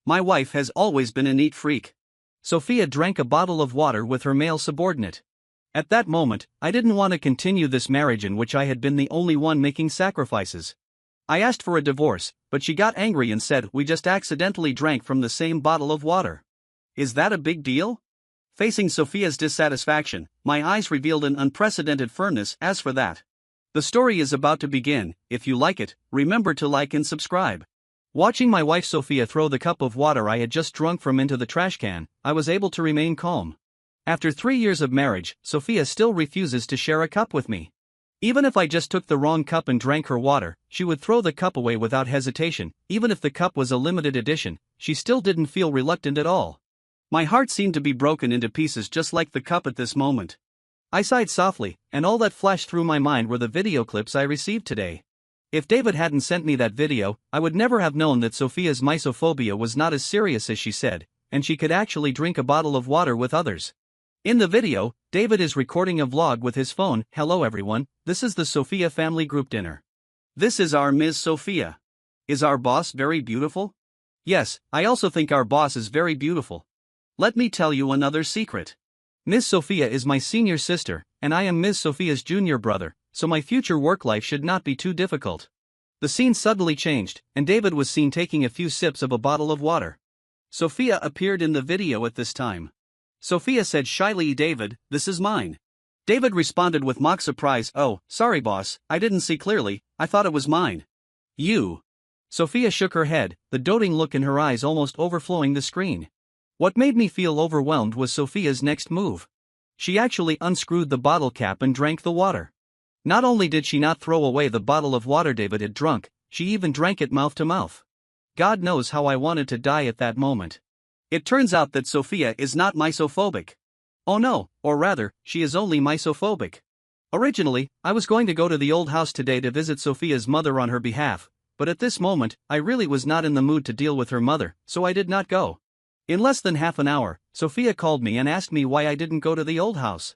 My wife has always been a neat freak. Sophia drank a bottle of water with her male subordinate. At that moment, I didn't want to continue this marriage in which I had been the only one making sacrifices. I asked for a divorce, but she got angry and said we just accidentally drank from the same bottle of water. Is that a big deal? Facing Sophia's dissatisfaction, my eyes revealed an unprecedented firmness. As for that, the story is about to begin. If you like it, remember to like and subscribe. Watching my wife Sophia throw the cup of water I had just drunk from into the trash can, I was able to remain calm. After 3 years of marriage, Sophia still refuses to share a cup with me. Even if I just took the wrong cup and drank her water, she would throw the cup away without hesitation. Even if the cup was a limited edition, she still didn't feel reluctant at all. My heart seemed to be broken into pieces just like the cup at this moment. I sighed softly, and all that flashed through my mind were the video clips I received today. If David hadn't sent me that video, I would never have known that Sophia's misophobia was not as serious as she said, and she could actually drink a bottle of water with others. In the video, David is recording a vlog with his phone. Hello everyone, this is the Sophia family group dinner. This is our Ms. Sophia. Is our boss very beautiful? Yes, I also think our boss is very beautiful. Let me tell you another secret. Ms. Sophia is my senior sister, and I am Ms. Sophia's junior brother, so my future work life should not be too difficult. The scene suddenly changed, and David was seen taking a few sips of a bottle of water. Sophia appeared in the video at this time. Sophia said shyly, "David, this is mine." David responded with mock surprise, "Oh, sorry boss, I didn't see clearly, I thought it was mine." "You?" Sophia shook her head, the doting look in her eyes almost overflowing the screen. What made me feel overwhelmed was Sophia's next move. She actually unscrewed the bottle cap and drank the water. Not only did she not throw away the bottle of water David had drunk, she even drank it mouth to mouth. God knows how I wanted to die at that moment. It turns out that Sophia is not misophobic. Oh no, or rather, she is only misophobic. Originally, I was going to go to the old house today to visit Sophia's mother on her behalf, but at this moment, I really was not in the mood to deal with her mother, so I did not go. In less than half an hour, Sophia called me and asked me why I didn't go to the old house.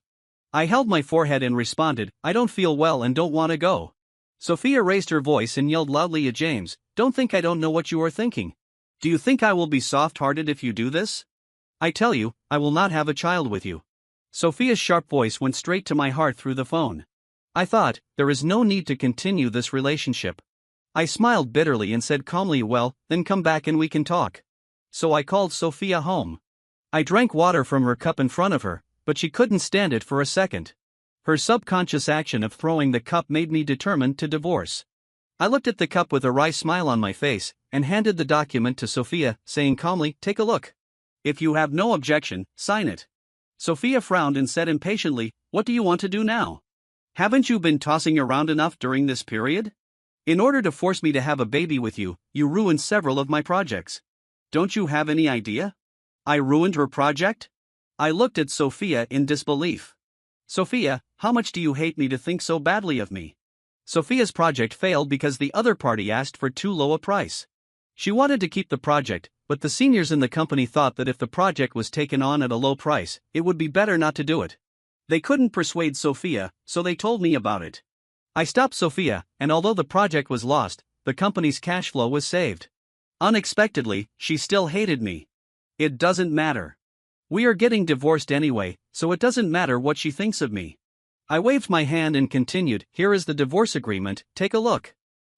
I held my forehead and responded, "I don't feel well and don't want to go." Sophia raised her voice and yelled loudly at James, "Don't think I don't know what you are thinking. Do you think I will be soft-hearted if you do this? I tell you, I will not have a child with you." Sophia's sharp voice went straight to my heart through the phone. I thought, there is no need to continue this relationship. I smiled bitterly and said calmly, "Well, then come back and we can talk." So I called Sophia home. I drank water from her cup in front of her, but she couldn't stand it for a second. Her subconscious action of throwing the cup made me determined to divorce. I looked at the cup with a wry smile on my face, and handed the document to Sophia, saying calmly, "Take a look. If you have no objection, sign it." Sophia frowned and said impatiently, "What do you want to do now? Haven't you been tossing around enough during this period? In order to force me to have a baby with you, you ruined several of my projects. Don't you have any idea? I ruined her project?" I looked at Sophia in disbelief. "Sophia, how much do you hate me to think so badly of me?" Sophia's project failed because the other party asked for too low a price. She wanted to keep the project, but the seniors in the company thought that if the project was taken on at a low price, it would be better not to do it. They couldn't persuade Sophia, so they told me about it. I stopped Sophia, and although the project was lost, the company's cash flow was saved. Unexpectedly, she still hated me. It doesn't matter. We are getting divorced anyway, so it doesn't matter what she thinks of me. I waved my hand and continued, "Here is the divorce agreement, take a look.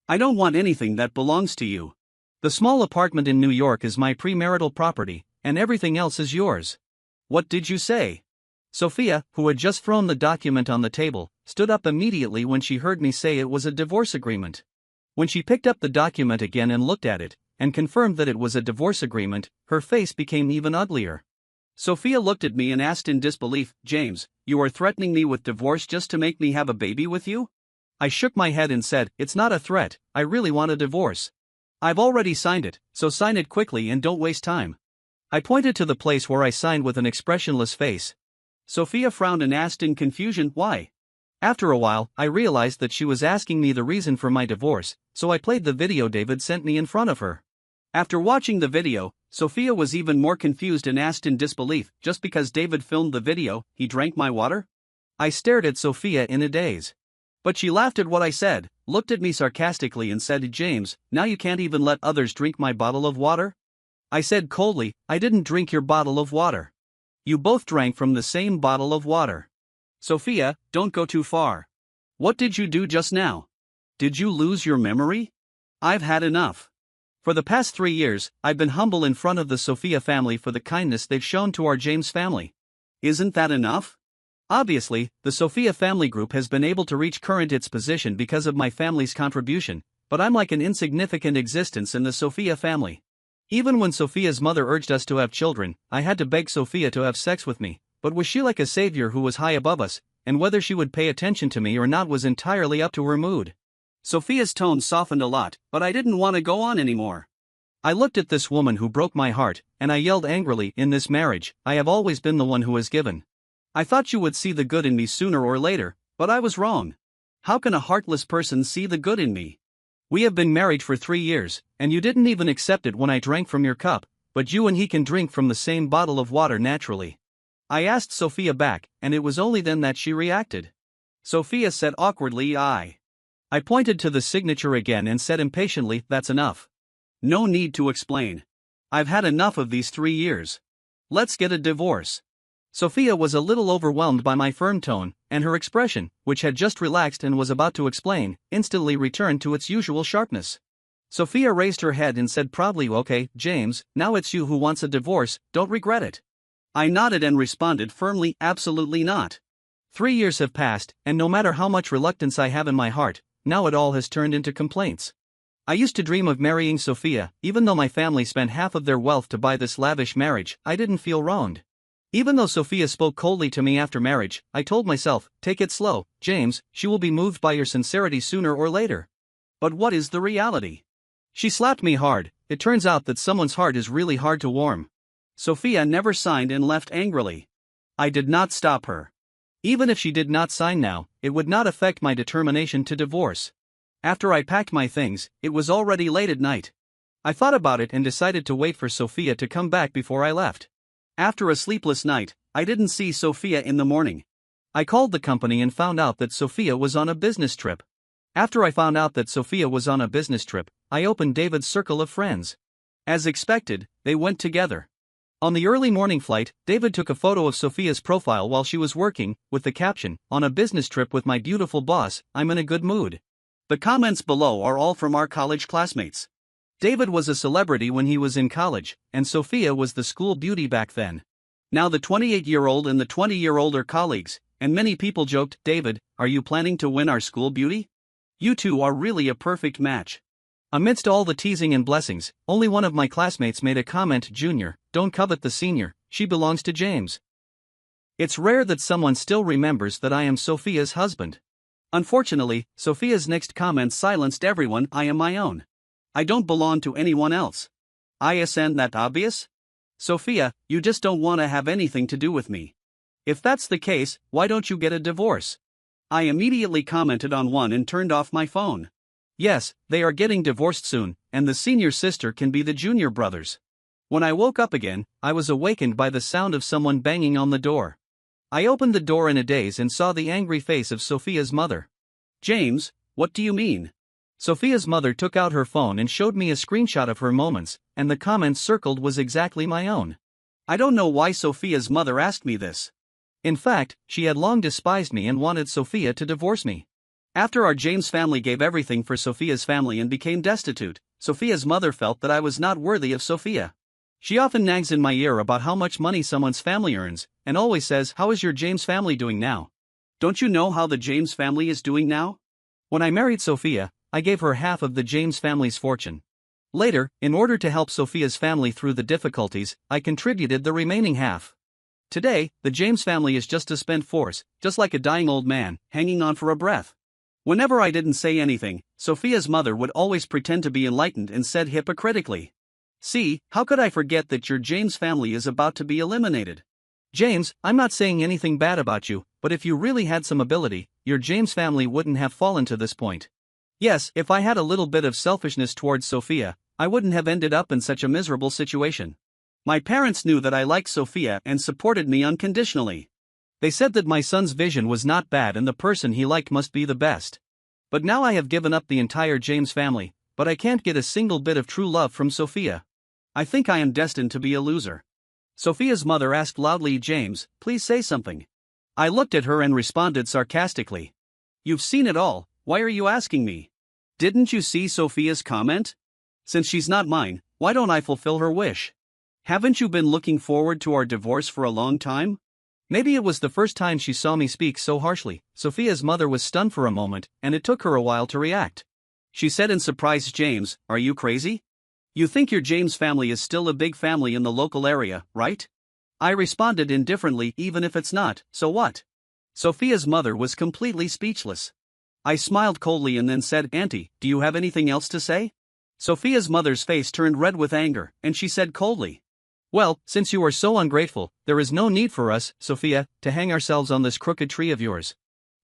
I don't want anything that belongs to you. The small apartment in New York is my premarital property, and everything else is yours." "What did you say?" Sophia, who had just thrown the document on the table, stood up immediately when she heard me say it was a divorce agreement. When she picked up the document again and looked at it, and confirmed that it was a divorce agreement, her face became even uglier. Sophia looked at me and asked in disbelief, "James, you are threatening me with divorce just to make me have a baby with you?" I shook my head and said, "It's not a threat, I really want a divorce. I've already signed it, so sign it quickly and don't waste time." I pointed to the place where I signed with an expressionless face. Sophia frowned and asked in confusion, "Why?" After a while, I realized that she was asking me the reason for my divorce, so I played the video David sent me in front of her. After watching the video, Sophia was even more confused and asked in disbelief, "Just because David filmed the video, he drank my water?" I stared at Sophia in a daze. But she laughed at what I said, looked at me sarcastically and said, "James, now you can't even let others drink my bottle of water?" I said coldly, I didn't drink your bottle of water. You both drank from the same bottle of water. Sophia, don't go too far. What did you do just now? Did you lose your memory? I've had enough. For the past 3 years, I've been humble in front of the Sophia family for the kindness they've shown to our James family. Isn't that enough? Obviously, the Sophia family group has been able to reach current its position because of my family's contribution, but I'm like an insignificant existence in the Sophia family. Even when Sophia's mother urged us to have children, I had to beg Sophia to have sex with me, but was she like a savior who was high above us, and whether she would pay attention to me or not was entirely up to her mood. Sophia's tone softened a lot, but I didn't want to go on anymore. I looked at this woman who broke my heart, and I yelled angrily, in this marriage, I have always been the one who has given. I thought you would see the good in me sooner or later, but I was wrong. How can a heartless person see the good in me? We have been married for 3 years, and you didn't even accept it when I drank from your cup, but you and he can drink from the same bottle of water naturally. I asked Sophia back, and it was only then that she reacted. Sophia said awkwardly, I pointed to the signature again and said impatiently, that's enough. No need to explain. I've had enough of these 3 years. Let's get a divorce. Sophia was a little overwhelmed by my firm tone, and her expression, which had just relaxed and was about to explain, instantly returned to its usual sharpness. Sophia raised her head and said proudly, okay, James, now it's you who wants a divorce, don't regret it. I nodded and responded firmly, absolutely not. 3 years have passed, and no matter how much reluctance I have in my heart, now it all has turned into complaints. I used to dream of marrying Sophia, even though my family spent half of their wealth to buy this lavish marriage, I didn't feel wronged. Even though Sophia spoke coldly to me after marriage, I told myself, take it slow, James, she will be moved by your sincerity sooner or later. But what is the reality? She slapped me hard. It turns out that someone's heart is really hard to warm. Sophia never signed and left angrily. I did not stop her. Even if she did not sign now, it would not affect my determination to divorce. After I packed my things, it was already late at night. I thought about it and decided to wait for Sophia to come back before I left. After a sleepless night, I didn't see Sophia in the morning. I called the company and found out that Sophia was on a business trip. After I found out that Sophia was on a business trip, I opened David's circle of friends. As expected, they went together. On the early morning flight, David took a photo of Sophia's profile while she was working, with the caption, on a business trip with my beautiful boss, I'm in a good mood. The comments below are all from our college classmates. David was a celebrity when he was in college, and Sophia was the school beauty back then. Now the 28-year-old and the 20-year-old are colleagues, and many people joked, David, are you planning to win our school beauty? You two are really a perfect match. Amidst all the teasing and blessings, only one of my classmates made a comment, Junior, don't covet the senior, she belongs to James. It's rare that someone still remembers that I am Sophia's husband. Unfortunately, Sophia's next comment silenced everyone, I am my own. I don't belong to anyone else. Isn't that obvious? Sophia, you just don't want to have anything to do with me. If that's the case, why don't you get a divorce? I immediately commented on one and turned off my phone. Yes, they are getting divorced soon, and the senior sister can be the junior brothers. When I woke up again, I was awakened by the sound of someone banging on the door. I opened the door in a daze and saw the angry face of Sophia's mother. James, what do you mean? Sophia's mother took out her phone and showed me a screenshot of her moments, and the comment circled was exactly my own. I don't know why Sophia's mother asked me this. In fact, she had long despised me and wanted Sophia to divorce me. After our James family gave everything for Sophia's family and became destitute, Sophia's mother felt that I was not worthy of Sophia. She often nags in my ear about how much money someone's family earns, and always says, how is your James family doing now? Don't you know how the James family is doing now? When I married Sophia, I gave her half of the James family's fortune. Later, in order to help Sophia's family through the difficulties, I contributed the remaining half. Today, the James family is just a spent force, just like a dying old man, hanging on for a breath. Whenever I didn't say anything, Sophia's mother would always pretend to be enlightened and said hypocritically, see, how could I forget that your James family is about to be eliminated? James, I'm not saying anything bad about you, but if you really had some ability, your James family wouldn't have fallen to this point. Yes, if I had a little bit of selfishness towards Sophia, I wouldn't have ended up in such a miserable situation. My parents knew that I liked Sophia and supported me unconditionally. They said that my son's vision was not bad and the person he liked must be the best. But now I have given up the entire James family, but I can't get a single bit of true love from Sophia. I think I am destined to be a loser. Sophia's mother asked loudly, James, please say something. I looked at her and responded sarcastically. You've seen it all, why are you asking me? Didn't you see Sophia's comment? Since she's not mine, why don't I fulfill her wish? Haven't you been looking forward to our divorce for a long time? Maybe it was the first time she saw me speak so harshly. Sophia's mother was stunned for a moment, and it took her a while to react. She said in surprise, James, are you crazy? You think your James family is still a big family in the local area, right? I responded indifferently, even if it's not, so what? Sophia's mother was completely speechless. I smiled coldly and then said, Auntie, do you have anything else to say? Sophia's mother's face turned red with anger, and she said coldly, well, since you are so ungrateful, there is no need for us, Sophia, to hang ourselves on this crooked tree of yours.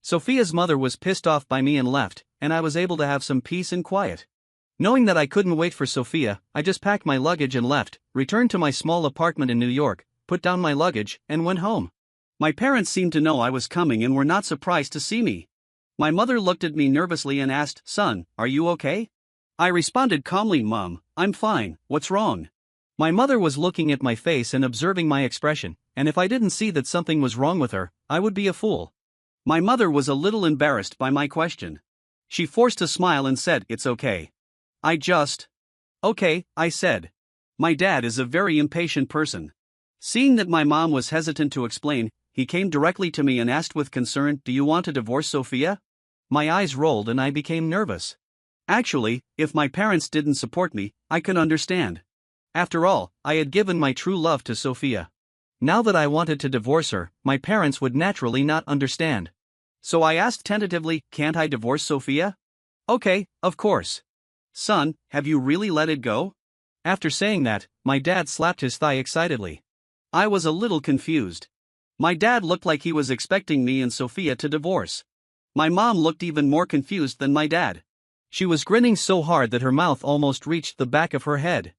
Sophia's mother was pissed off by me and left, and I was able to have some peace and quiet. Knowing that I couldn't wait for Sophia, I just packed my luggage and left, returned to my small apartment in New York, put down my luggage, and went home. My parents seemed to know I was coming and were not surprised to see me. My mother looked at me nervously and asked, Son, are you okay? I responded calmly, Mom, I'm fine, what's wrong? My mother was looking at my face and observing my expression, and if I didn't see that something was wrong with her, I would be a fool. My mother was a little embarrassed by my question. She forced a smile and said, It's okay. Okay, I said. My dad is a very impatient person. Seeing that my mom was hesitant to explain, he came directly to me and asked with concern, Do you want to divorce Sophia? My eyes rolled and I became nervous. Actually, if my parents didn't support me, I could understand. After all, I had given my true love to Sophia. Now that I wanted to divorce her, my parents would naturally not understand. So I asked tentatively, Can't I divorce Sophia? Okay, of course. Son, have you really let it go? After saying that, my dad slapped his thigh excitedly. I was a little confused. My dad looked like he was expecting me and Sophia to divorce. My mom looked even more confused than my dad. She was grinning so hard that her mouth almost reached the back of her head.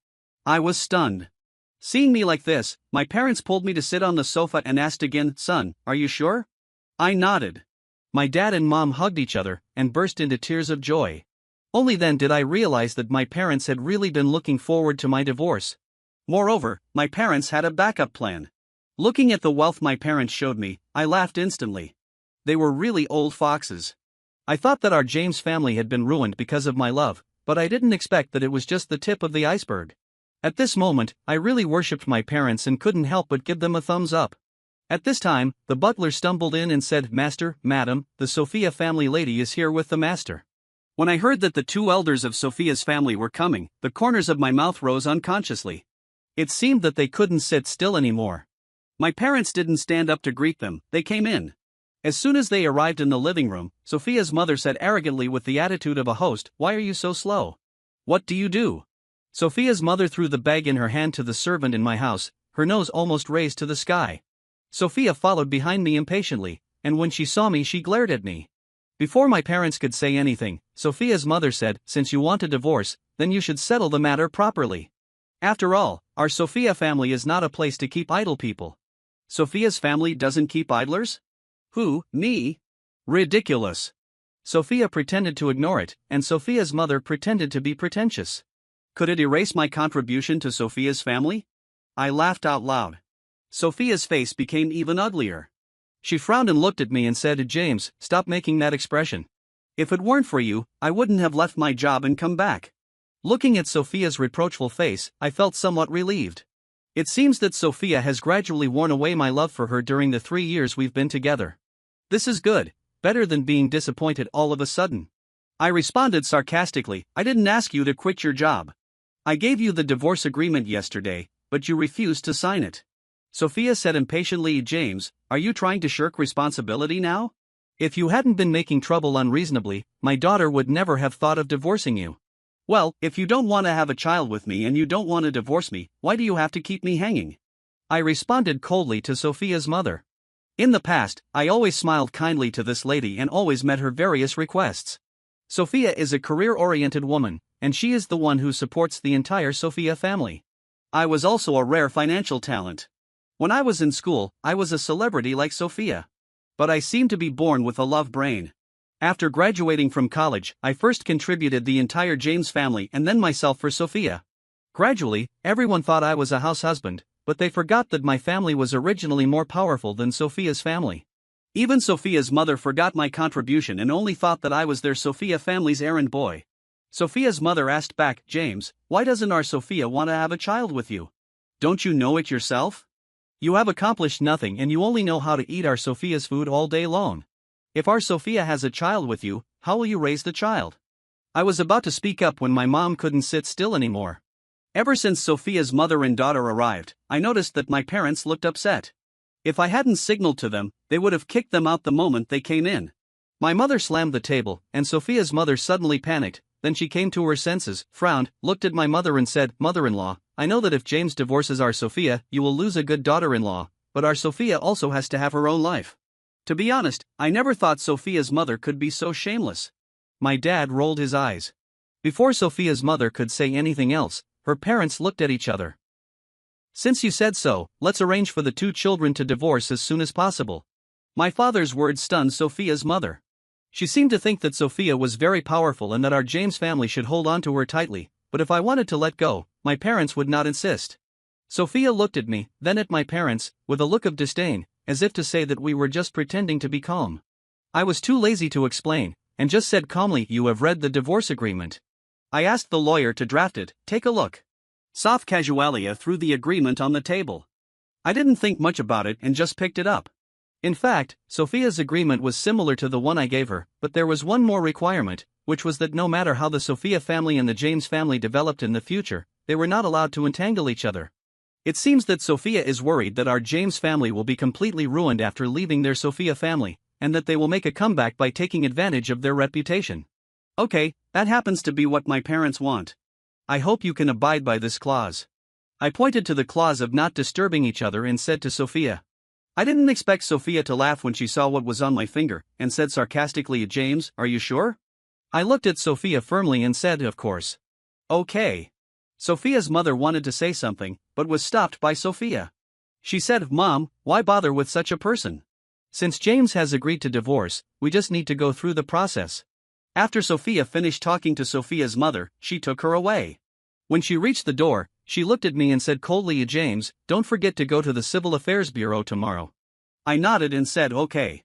I was stunned. Seeing me like this, my parents pulled me to sit on the sofa and asked again, Son, are you sure? I nodded. My dad and mom hugged each other and burst into tears of joy. Only then did I realize that my parents had really been looking forward to my divorce. Moreover, my parents had a backup plan. Looking at the wealth my parents showed me, I laughed instantly. They were really old foxes. I thought that our James family had been ruined because of my love, but I didn't expect that it was just the tip of the iceberg. At this moment, I really worshipped my parents and couldn't help but give them a thumbs up. At this time, the butler stumbled in and said, Master, Madam, the Sophia family lady is here with the master. When I heard that the two elders of Sophia's family were coming, the corners of my mouth rose unconsciously. It seemed that they couldn't sit still anymore. My parents didn't stand up to greet them, they came in. As soon as they arrived in the living room, Sophia's mother said arrogantly with the attitude of a host, Why are you so slow? What do you do? Sophia's mother threw the bag in her hand to the servant in my house, her nose almost raised to the sky. Sophia followed behind me impatiently, and when she saw me she glared at me. Before my parents could say anything, Sophia's mother said, Since you want a divorce, then you should settle the matter properly. After all, our Sophia family is not a place to keep idle people. Sophia's family doesn't keep idlers? Who, me? Ridiculous. Sophia pretended to ignore it, and Sophia's mother pretended to be pretentious. Could it erase my contribution to Sophia's family? I laughed out loud. Sophia's face became even uglier. She frowned and looked at me and said, James, stop making that expression. If it weren't for you, I wouldn't have left my job and come back. Looking at Sophia's reproachful face, I felt somewhat relieved. It seems that Sophia has gradually worn away my love for her during the 3 years we've been together. This is good, better than being disappointed all of a sudden. I responded sarcastically, I didn't ask you to quit your job. I gave you the divorce agreement yesterday, but you refused to sign it. Sophia said impatiently, James, are you trying to shirk responsibility now? If you hadn't been making trouble unreasonably, my daughter would never have thought of divorcing you. Well, if you don't want to have a child with me and you don't want to divorce me, why do you have to keep me hanging? I responded coldly to Sophia's mother. In the past, I always smiled kindly to this lady and always met her various requests. Sophia is a career-oriented woman, and she is the one who supports the entire Sophia family. I was also a rare financial talent. When I was in school, I was a celebrity like Sophia. But I seemed to be born with a love brain. After graduating from college, I first contributed the entire James family and then myself for Sophia. Gradually, everyone thought I was a house husband, but they forgot that my family was originally more powerful than Sophia's family. Even Sophia's mother forgot my contribution and only thought that I was their Sophia family's errand boy. Sophia's mother asked back, James, why doesn't our Sophia want to have a child with you? Don't you know it yourself? You have accomplished nothing and you only know how to eat our Sophia's food all day long. If our Sophia has a child with you, how will you raise the child? I was about to speak up when my mom couldn't sit still anymore. Ever since Sophia's mother and daughter arrived, I noticed that my parents looked upset. If I hadn't signaled to them, they would have kicked them out the moment they came in. My mother slammed the table, and Sophia's mother suddenly panicked. Then she came to her senses, frowned, looked at my mother and said, Mother-in-law, I know that if James divorces our Sophia, you will lose a good daughter-in-law, but our Sophia also has to have her own life. To be honest, I never thought Sophia's mother could be so shameless. My dad rolled his eyes. Before Sophia's mother could say anything else, her parents looked at each other. Since you said so, let's arrange for the two children to divorce as soon as possible. My father's words stunned Sophia's mother. She seemed to think that Sophia was very powerful and that our James family should hold on to her tightly, but if I wanted to let go, my parents would not insist. Sophia looked at me, then at my parents, with a look of disdain, as if to say that we were just pretending to be calm. I was too lazy to explain, and just said calmly, You have read the divorce agreement. I asked the lawyer to draft it, take a look. Soft casualia threw the agreement on the table. I didn't think much about it and just picked it up. In fact, Sophia's agreement was similar to the one I gave her, but there was one more requirement, which was that no matter how the Sophia family and the James family developed in the future, they were not allowed to entangle each other. It seems that Sophia is worried that our James family will be completely ruined after leaving their Sophia family, and that they will make a comeback by taking advantage of their reputation. Okay, that happens to be what my parents want. I hope you can abide by this clause. I pointed to the clause of not disturbing each other and said to Sophia. I didn't expect Sophia to laugh when she saw what was on my finger, and said sarcastically, James, are you sure? I looked at Sophia firmly and said, Of course. Okay. Sophia's mother wanted to say something, but was stopped by Sophia. She said, Mom, why bother with such a person? Since James has agreed to divorce, we just need to go through the process. After Sophia finished talking to Sophia's mother, she took her away. When she reached the door, she looked at me and said coldly, James, don't forget to go to the Civil Affairs Bureau tomorrow. I nodded and said okay.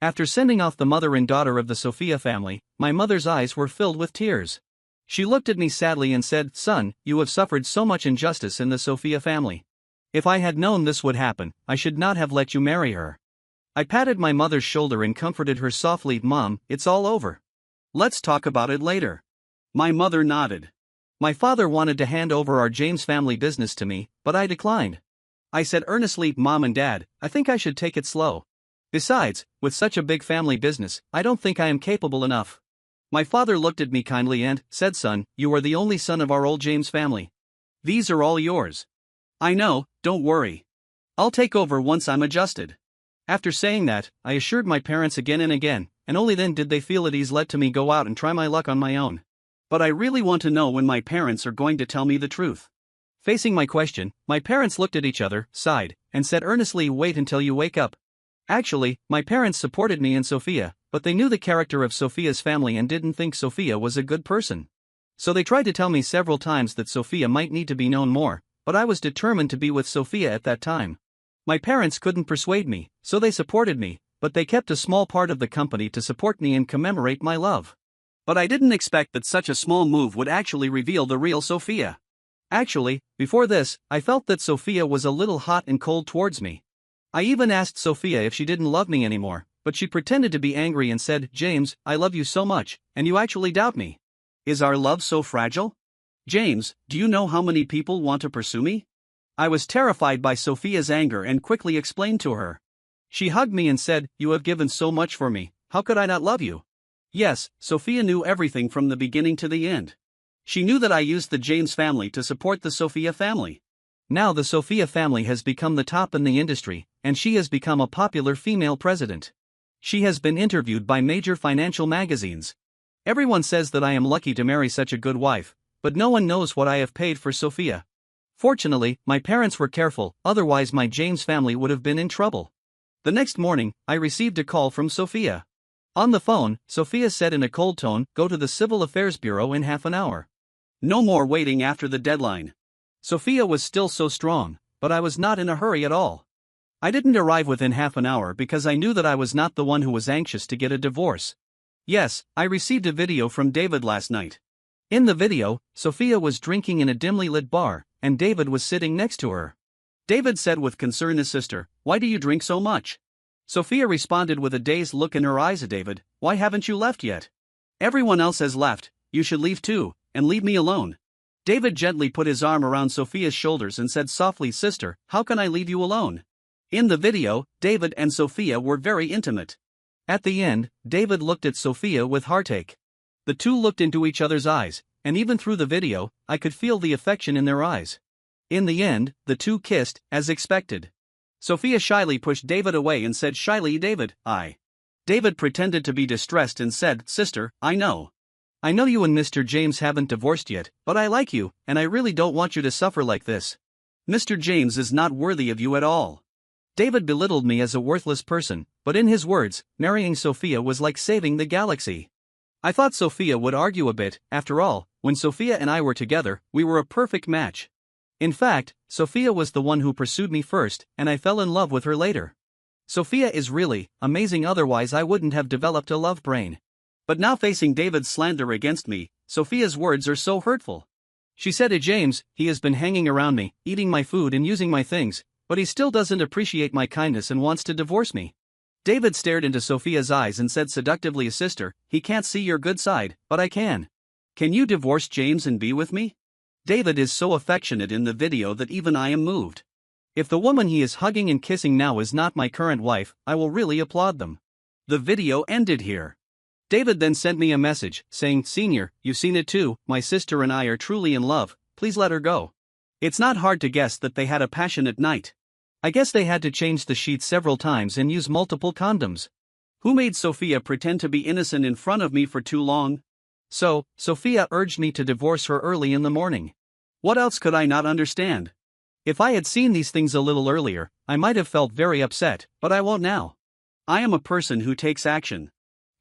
After sending off the mother and daughter of the Sophia family, my mother's eyes were filled with tears. She looked at me sadly and said, Son, you have suffered so much injustice in the Sophia family. If I had known this would happen, I should not have let you marry her. I patted my mother's shoulder and comforted her softly, Mom, it's all over. Let's talk about it later. My mother nodded. My father wanted to hand over our James family business to me, but I declined. I said earnestly, Mom and Dad, I think I should take it slow. Besides, with such a big family business, I don't think I am capable enough. My father looked at me kindly and said, Son, you are the only son of our old James family. These are all yours. I know, don't worry. I'll take over once I'm adjusted. After saying that, I assured my parents again and again, and only then did they feel at ease let me go out and try my luck on my own. But I really want to know when my parents are going to tell me the truth. Facing my question, my parents looked at each other, sighed, and said earnestly, Wait until you wake up. Actually, my parents supported me and Sophia, but they knew the character of Sophia's family and didn't think Sophia was a good person. So they tried to tell me several times that Sophia might need to be known more, but I was determined to be with Sophia at that time. My parents couldn't persuade me, so they supported me, but they kept a small part of the company to support me and commemorate my love. But I didn't expect that such a small move would actually reveal the real Sophia. Actually, before this, I felt that Sophia was a little hot and cold towards me. I even asked Sophia if she didn't love me anymore, but she pretended to be angry and said, James, I love you so much, and you actually doubt me. Is our love so fragile? James, do you know how many people want to pursue me? I was terrified by Sophia's anger and quickly explained to her. She hugged me and said, You have given so much for me, how could I not love you? Yes, Sophia knew everything from the beginning to the end. She knew that I used the James family to support the Sophia family. Now the Sophia family has become the top in the industry, and she has become a popular female president. She has been interviewed by major financial magazines. Everyone says that I am lucky to marry such a good wife, but no one knows what I have paid for Sophia. Fortunately, my parents were careful, otherwise my James family would have been in trouble. The next morning, I received a call from Sophia. On the phone, Sophia said in a cold tone, Go to the Civil Affairs Bureau in half an hour. No more waiting after the deadline. Sophia was still so strong, but I was not in a hurry at all. I didn't arrive within half an hour because I knew that I was not the one who was anxious to get a divorce. Yes, I received a video from David last night. In the video, Sophia was drinking in a dimly lit bar, and David was sitting next to her. David said with concern his sister, "Why do you drink so much?" Sophia responded with a dazed look in her eyes at David, "Why haven't you left yet? Everyone else has left, you should leave too, and leave me alone." David gently put his arm around Sophia's shoulders and said softly, "Sister, how can I leave you alone?" In the video, David and Sophia were very intimate. At the end, David looked at Sophia with heartache. The two looked into each other's eyes, and even through the video, I could feel the affection in their eyes. In the end, the two kissed, as expected. Sophia shyly pushed David away and said shyly, "David, I." David pretended to be distressed and said, "Sister, I know. I know you and Mr. James haven't divorced yet, but I like you, and I really don't want you to suffer like this. Mr. James is not worthy of you at all." David belittled me as a worthless person, but in his words, marrying Sophia was like saving the galaxy. I thought Sophia would argue a bit. After all, when Sophia and I were together, we were a perfect match. In fact, Sophia was the one who pursued me first, and I fell in love with her later. Sophia is really amazing, otherwise I wouldn't have developed a love brain. But now facing David's slander against me, Sophia's words are so hurtful. She said to James, "He has been hanging around me, eating my food and using my things, but he still doesn't appreciate my kindness and wants to divorce me." David stared into Sophia's eyes and said seductively, "Sister, he can't see your good side, but I can. Can you divorce James and be with me?" David is so affectionate in the video that even I am moved. If the woman he is hugging and kissing now is not my current wife, I will really applaud them. The video ended here. David then sent me a message, saying, "Senior, you've seen it too, my sister and I are truly in love, please let her go." It's not hard to guess that they had a passionate night. I guess they had to change the sheets several times and use multiple condoms. Who made Sophia pretend to be innocent in front of me for too long? So, Sophia urged me to divorce her early in the morning. What else could I not understand? If I had seen these things a little earlier, I might have felt very upset, but I won't now. I am a person who takes action.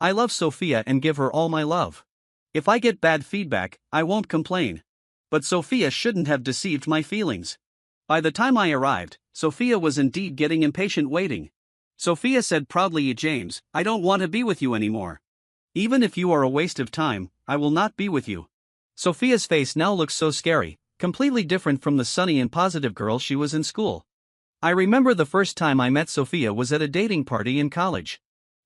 I love Sophia and give her all my love. If I get bad feedback, I won't complain. But Sophia shouldn't have deceived my feelings. By the time I arrived, Sophia was indeed getting impatient waiting. Sophia said proudly to James, "I don't want to be with you anymore. Even if you are a waste of time, I will not be with you." Sophia's face now looks so scary, completely different from the sunny and positive girl she was in school. I remember the first time I met Sophia was at a dating party in college.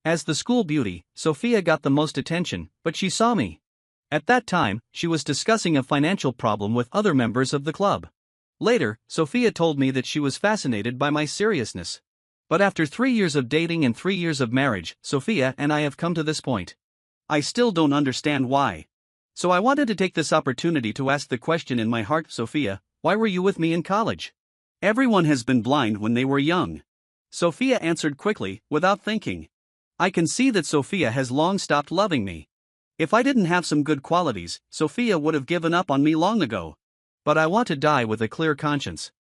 As the school beauty, Sophia got the most attention, but she saw me. At that time, she was discussing a financial problem with other members of the club. Later, Sophia told me that she was fascinated by my seriousness. But after 3 years of dating and 3 years of marriage, Sophia and I have come to this point. I still don't understand why. So I wanted to take this opportunity to ask the question in my heart, "Sophia, why were you with me in college? Everyone has been blind when they were young." Sophia answered quickly, without thinking. I can see that Sophia has long stopped loving me. If I didn't have some good qualities, Sophia would have given up on me long ago. But I want to die with a clear conscience.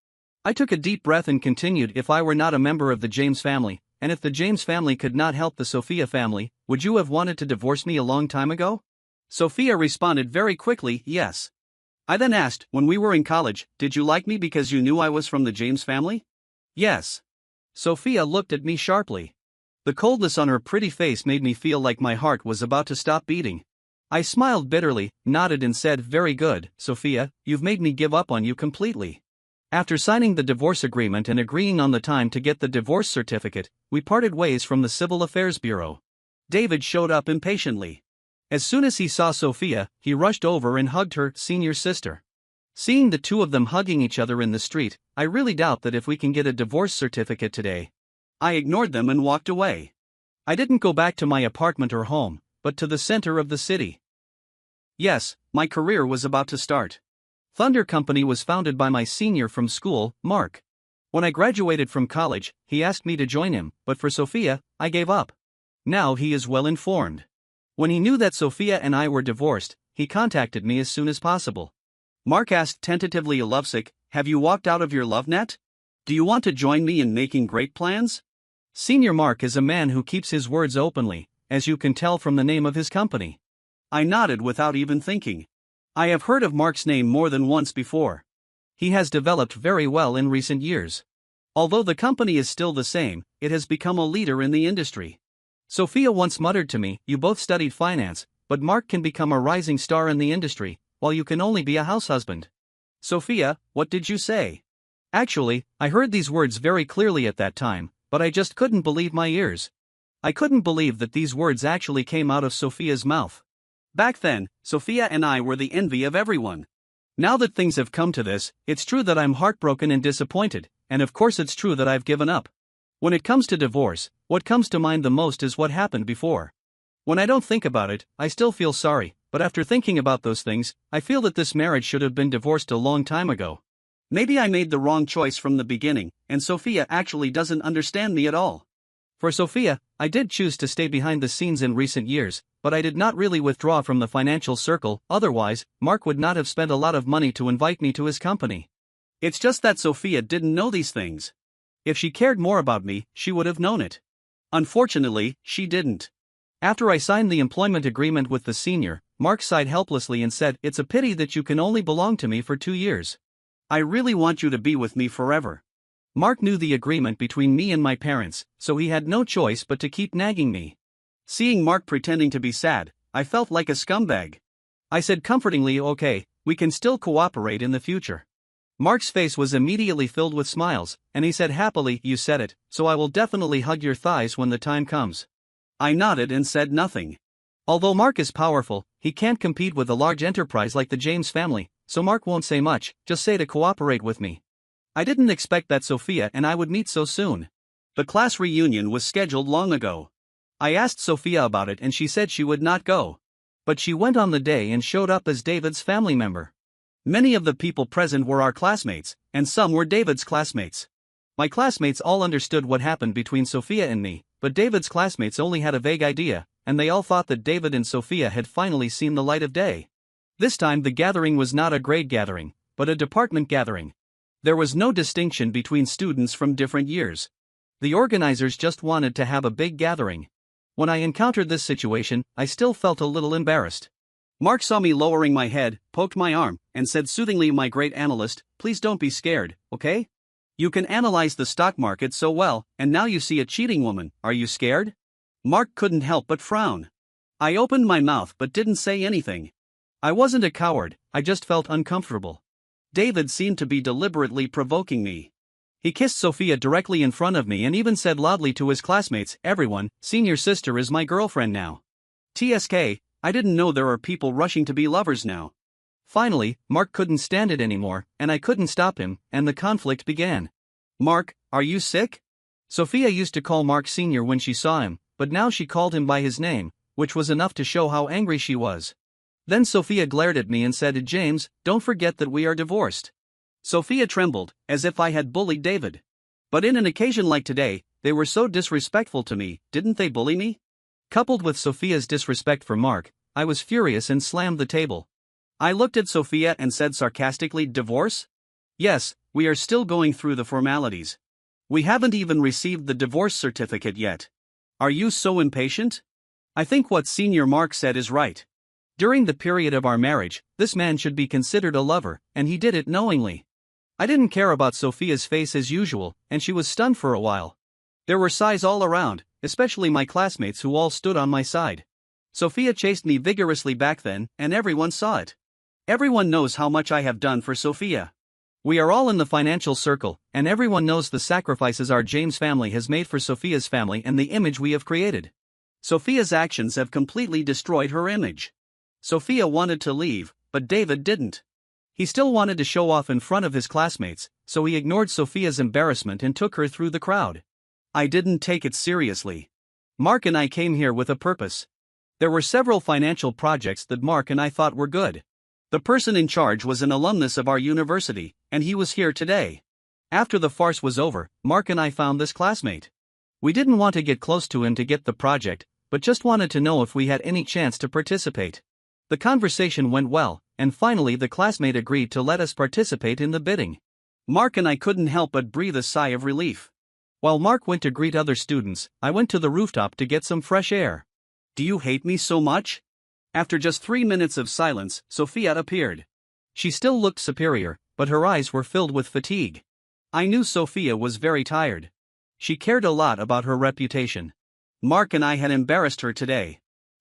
I took a deep breath and continued, "If I were not a member of the James family, and if the James family could not help the Sophia family, would you have wanted to divorce me a long time ago?" Sophia responded very quickly, "Yes." I then asked, "When we were in college, did you like me because you knew I was from the James family?" "Yes." Sophia looked at me sharply. The coldness on her pretty face made me feel like my heart was about to stop beating. I smiled bitterly, nodded and said, "Very good, Sophia, you've made me give up on you completely." After signing the divorce agreement and agreeing on the time to get the divorce certificate, we parted ways from the Civil Affairs Bureau. David showed up impatiently. As soon as he saw Sophia, he rushed over and hugged her senior sister. Seeing the two of them hugging each other in the street, I really doubt that if we can get a divorce certificate today. I ignored them and walked away. I didn't go back to my apartment or home, but to the center of the city. Yes, my career was about to start. Thunder Company was founded by my senior from school, Mark. When I graduated from college, he asked me to join him, but for Sophia, I gave up. Now he is well informed. When he knew that Sophia and I were divorced, he contacted me as soon as possible. Mark asked tentatively, "Lovesick, have you walked out of your love net? Do you want to join me in making great plans?" Senior Mark is a man who keeps his words openly, as you can tell from the name of his company. I nodded without even thinking. I have heard of Mark's name more than once before. He has developed very well in recent years. Although the company is still the same, it has become a leader in the industry. Sophia once muttered to me, "You both studied finance, but Mark can become a rising star in the industry, while you can only be a house husband." Sophia, what did you say? Actually, I heard these words very clearly at that time, but I just couldn't believe my ears. I couldn't believe that these words actually came out of Sophia's mouth. Back then, Sophia and I were the envy of everyone. Now that things have come to this, it's true that I'm heartbroken and disappointed, and of course it's true that I've given up. When it comes to divorce, what comes to mind the most is what happened before. When I don't think about it, I still feel sorry, but after thinking about those things, I feel that this marriage should have been divorced a long time ago. Maybe I made the wrong choice from the beginning, and Sophia actually doesn't understand me at all. For Sophia, I did choose to stay behind the scenes in recent years, but I did not really withdraw from the financial circle, otherwise, Mark would not have spent a lot of money to invite me to his company. It's just that Sophia didn't know these things. If she cared more about me, she would have known it. Unfortunately, she didn't. After I signed the employment agreement with the senior, Mark sighed helplessly and said, "It's a pity that you can only belong to me for 2 years. I really want you to be with me forever." Mark knew the agreement between me and my parents, so he had no choice but to keep nagging me. Seeing Mark pretending to be sad, I felt like a scumbag. I said comfortingly, "Okay, we can still cooperate in the future." Mark's face was immediately filled with smiles, and he said happily, "You said it, so I will definitely hug your thighs when the time comes." I nodded and said nothing. Although Mark is powerful, he can't compete with a large enterprise like the James family, so Mark won't say much, just say to cooperate with me. I didn't expect that Sophia and I would meet so soon. The class reunion was scheduled long ago. I asked Sophia about it and she said she would not go. But she went on the day and showed up as David's family member. Many of the people present were our classmates, and some were David's classmates. My classmates all understood what happened between Sophia and me, but David's classmates only had a vague idea, and they all thought that David and Sophia had finally seen the light of day. This time the gathering was not a grade gathering, but a department gathering. There was no distinction between students from different years. The organizers just wanted to have a big gathering. When I encountered this situation, I still felt a little embarrassed. Mark saw me lowering my head, poked my arm, and said soothingly, "My great analyst, please don't be scared, okay? You can analyze the stock market so well, and now you see a cheating woman, are you scared?" Mark couldn't help but frown. I opened my mouth but didn't say anything. I wasn't a coward, I just felt uncomfortable. David seemed to be deliberately provoking me. He kissed Sophia directly in front of me and even said loudly to his classmates, "Everyone, senior sister is my girlfriend now." TSK, I didn't know there are people rushing to be lovers now. Finally, Mark couldn't stand it anymore, and I couldn't stop him, and the conflict began. "Mark, are you sick?" Sophia used to call Mark Sr. when she saw him, but now she called him by his name, which was enough to show how angry she was. Then Sophia glared at me and said, "James, don't forget that we are divorced." Sophia trembled, as if I had bullied David. But in an occasion like today, they were so disrespectful to me, didn't they bully me? Coupled with Sophia's disrespect for Mark, I was furious and slammed the table. I looked at Sophia and said sarcastically, "Divorce? Yes, we are still going through the formalities. We haven't even received the divorce certificate yet. Are you so impatient? I think what Senior Mark said is right. During the period of our marriage, this man should be considered a lover, and he did it knowingly." I didn't care about Sophia's face as usual, and she was stunned for a while. There were sighs all around, especially my classmates who all stood on my side. Sophia chased me vigorously back then, and everyone saw it. Everyone knows how much I have done for Sophia. We are all in the financial circle, and everyone knows the sacrifices our James family has made for Sophia's family and the image we have created. Sophia's actions have completely destroyed her image. Sophia wanted to leave, but David didn't. He still wanted to show off in front of his classmates, so he ignored Sophia's embarrassment and took her through the crowd. I didn't take it seriously. Mark and I came here with a purpose. There were several financial projects that Mark and I thought were good. The person in charge was an alumnus of our university, and he was here today. After the farce was over, Mark and I found this classmate. We didn't want to get close to him to get the project, but just wanted to know if we had any chance to participate. The conversation went well, and finally the classmate agreed to let us participate in the bidding. Mark and I couldn't help but breathe a sigh of relief. While Mark went to greet other students, I went to the rooftop to get some fresh air. "Do you hate me so much?" After just 3 minutes of silence, Sophia appeared. She still looked superior, but her eyes were filled with fatigue. I knew Sophia was very tired. She cared a lot about her reputation. Mark and I had embarrassed her today.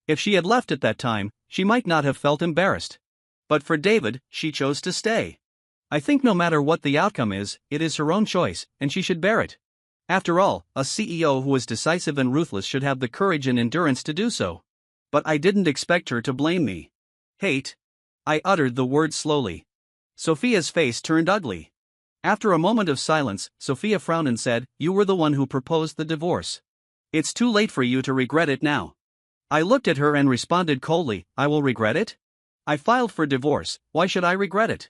If she had left at that time, she might not have felt embarrassed. But for David, she chose to stay. I think no matter what the outcome is, it is her own choice, and she should bear it. After all, a CEO who is decisive and ruthless should have the courage and endurance to do so. But I didn't expect her to blame me. Hate. I uttered the word slowly. Sophia's face turned ugly. After a moment of silence, Sophia frowned and said, "You were the one who proposed the divorce. It's too late for you to regret it now." I looked at her and responded coldly, "I will regret it? I filed for divorce, why should I regret it?"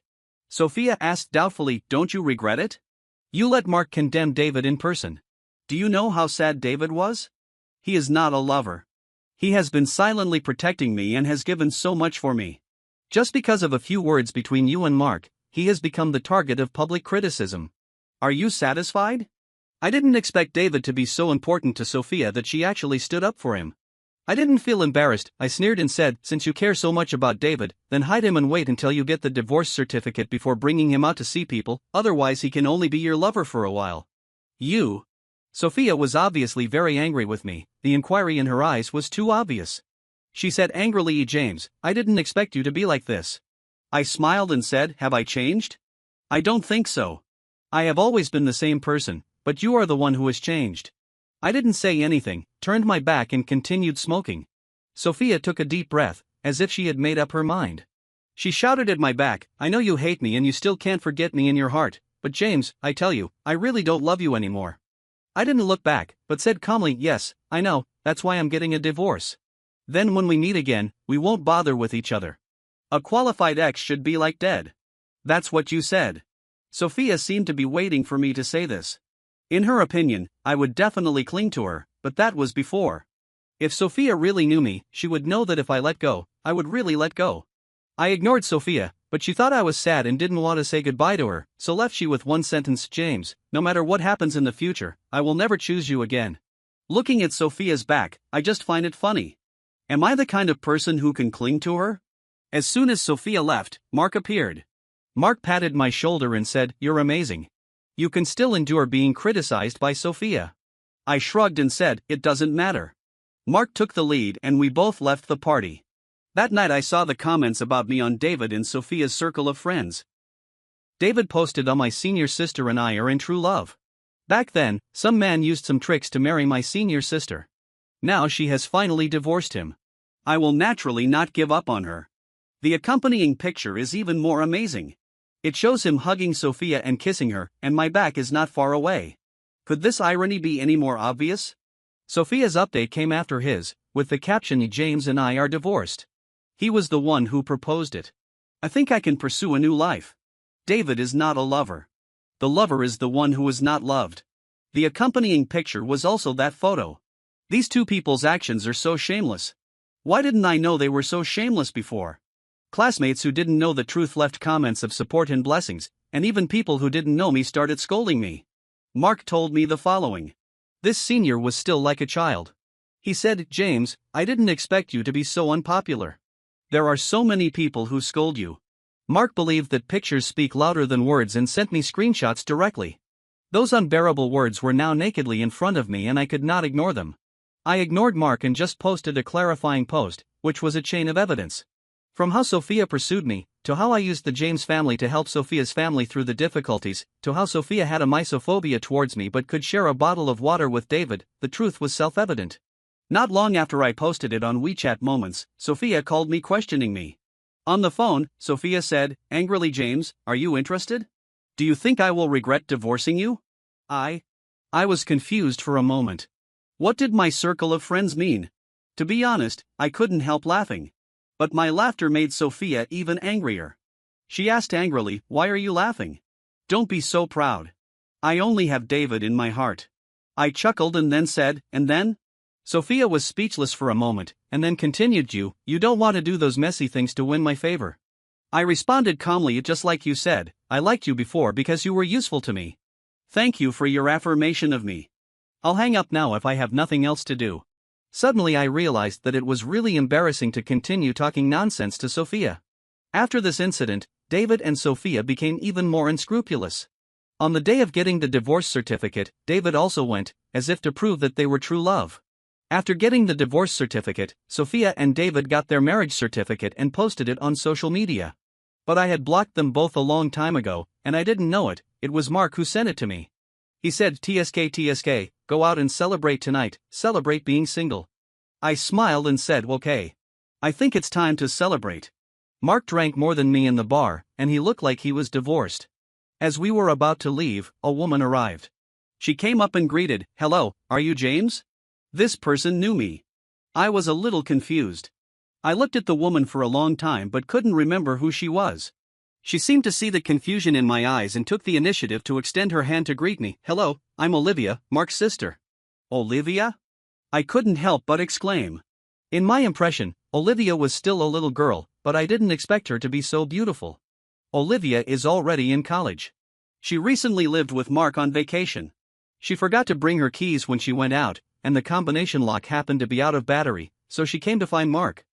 Sophia asked doubtfully, "Don't you regret it? You let Mark condemn David in person. Do you know how sad David was? He is not a lover. He has been silently protecting me and has given so much for me. Just because of a few words between you and Mark, he has become the target of public criticism. Are you satisfied?" I didn't expect David to be so important to Sophia that she actually stood up for him. I didn't feel embarrassed. I sneered and said, "Since you care so much about David, then hide him and wait until you get the divorce certificate before bringing him out to see people, otherwise he can only be your lover for a while." "You?" Sophia was obviously very angry with me. The inquiry in her eyes was too obvious. She said angrily, "James, I didn't expect you to be like this." I smiled and said, "Have I changed?" "I don't think so. I have always been the same person, but you are the one who has changed." I didn't say anything, turned my back and continued smoking. Sophia took a deep breath, as if she had made up her mind. She shouted at my back, "I know you hate me and you still can't forget me in your heart, but James, I tell you, I really don't love you anymore." I didn't look back, but said calmly, "Yes, I know, that's why I'm getting a divorce. Then when we meet again, we won't bother with each other. A qualified ex should be like dead." "That's what you said." Sophia seemed to be waiting for me to say this. In her opinion, I would definitely cling to her, but that was before. If Sophia really knew me, she would know that if I let go, I would really let go. I ignored Sophia, but she thought I was sad and didn't want to say goodbye to her, so left she with one sentence, "James, no matter what happens in the future, I will never choose you again." Looking at Sophia's back, I just find it funny. Am I the kind of person who can cling to her? As soon as Sophia left, Mark appeared. Mark patted my shoulder and said, "You're amazing. You can still endure being criticized by Sophia." I shrugged and said, "It doesn't matter." Mark took the lead and we both left the party. That night I saw the comments about me on David in Sophia's circle of friends. David posted on my senior sister and I are in true love. Back then, some man used some tricks to marry my senior sister. Now she has finally divorced him. I will naturally not give up on her. The accompanying picture is even more amazing. It shows him hugging Sophia and kissing her, and my back is not far away. Could this irony be any more obvious? Sophia's update came after his, with the caption, "James and I are divorced." He was the one who proposed it. I think I can pursue a new life. David is not a lover. The lover is the one who is not loved. The accompanying picture was also that photo. These two people's actions are so shameless. Why didn't I know they were so shameless before? Classmates who didn't know the truth left comments of support and blessings, and even people who didn't know me started scolding me. Mark told me the following. This senior was still like a child. He said, "James, I didn't expect you to be so unpopular. There are so many people who scold you." Mark believed that pictures speak louder than words and sent me screenshots directly. Those unbearable words were now nakedly in front of me and I could not ignore them. I ignored Mark and just posted a clarifying post, which was a chain of evidence. From how Sophia pursued me, to how I used the James family to help Sophia's family through the difficulties, to how Sophia had a misophobia towards me but could share a bottle of water with David, the truth was self-evident. Not long after I posted it on WeChat Moments, Sophia called me questioning me. On the phone, Sophia said, angrily, "James, are you interested? Do you think I will regret divorcing you?" I was confused for a moment. What did my circle of friends mean? To be honest, I couldn't help laughing. But my laughter made Sophia even angrier. She asked angrily, "Why are you laughing? Don't be so proud. I only have David in my heart." I chuckled and then said, "And then?" Sophia was speechless for a moment, and then continued, You don't want to do those messy things to win my favor." I responded calmly, "Just like you said, I liked you before because you were useful to me. Thank you for your affirmation of me. I'll hang up now if I have nothing else to do." Suddenly I realized that it was really embarrassing to continue talking nonsense to Sophia. After this incident, David and Sophia became even more unscrupulous. On the day of getting the divorce certificate, David also went, as if to prove that they were true love. After getting the divorce certificate, Sophia and David got their marriage certificate and posted it on social media. But I had blocked them both a long time ago, and I didn't know it. It was Mark who sent it to me. He said, TSK, go out and celebrate tonight, celebrate being single. I smiled and said, okay. I think it's time to celebrate. Mark drank more than me in the bar, and he looked like he was divorced. As we were about to leave, a woman arrived. She came up and greeted, hello, are you James? This person knew me. I was a little confused. I looked at the woman for a long time but couldn't remember who she was. She seemed to see the confusion in my eyes and took the initiative to extend her hand to greet me. Hello, I'm Olivia, Mark's sister. Olivia? I couldn't help but exclaim. In my impression, Olivia was still a little girl, but I didn't expect her to be so beautiful. Olivia is already in college. She recently lived with Mark on vacation. She forgot to bring her keys when she went out, and the combination lock happened to be out of battery, so she came to find Mark.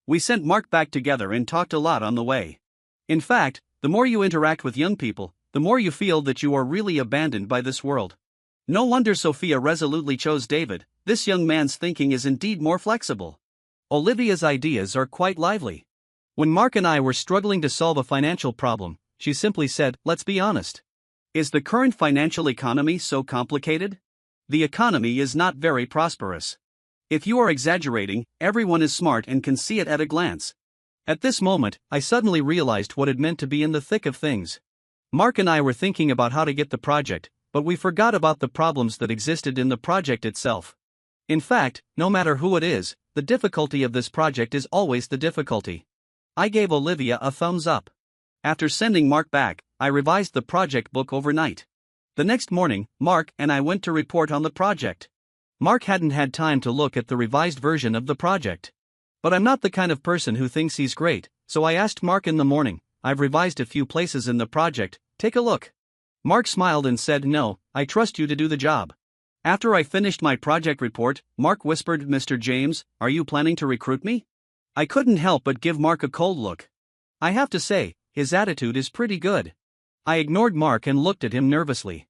We sent Mark back together and talked a lot on the way. In fact, the more you interact with young people, the more you feel that you are really abandoned by this world. No wonder Sophia resolutely chose David. This young man's thinking is indeed more flexible. Olivia's ideas are quite lively. When Mark and I were struggling to solve a financial problem, she simply said, let's be honest. Is the current financial economy so complicated? The economy is not very prosperous. If you are exaggerating, everyone is smart and can see it at a glance. At this moment, I suddenly realized what it meant to be in the thick of things. Mark and I were thinking about how to get the project, but we forgot about the problems that existed in the project itself. In fact, no matter who it is, the difficulty of this project is always the difficulty. I gave Olivia a thumbs up. After sending Mark back, I revised the project book overnight. The next morning, Mark and I went to report on the project. Mark hadn't had time to look at the revised version of the project. But I'm not the kind of person who thinks he's great, so I asked Mark in the morning, I've revised a few places in the project, take a look. Mark smiled and said, no, I trust you to do the job. After I finished my project report, Mark whispered, Mr. James, are you planning to recruit me? I couldn't help but give Mark a cold look. I have to say, his attitude is pretty good. I ignored Mark and looked at him nervously.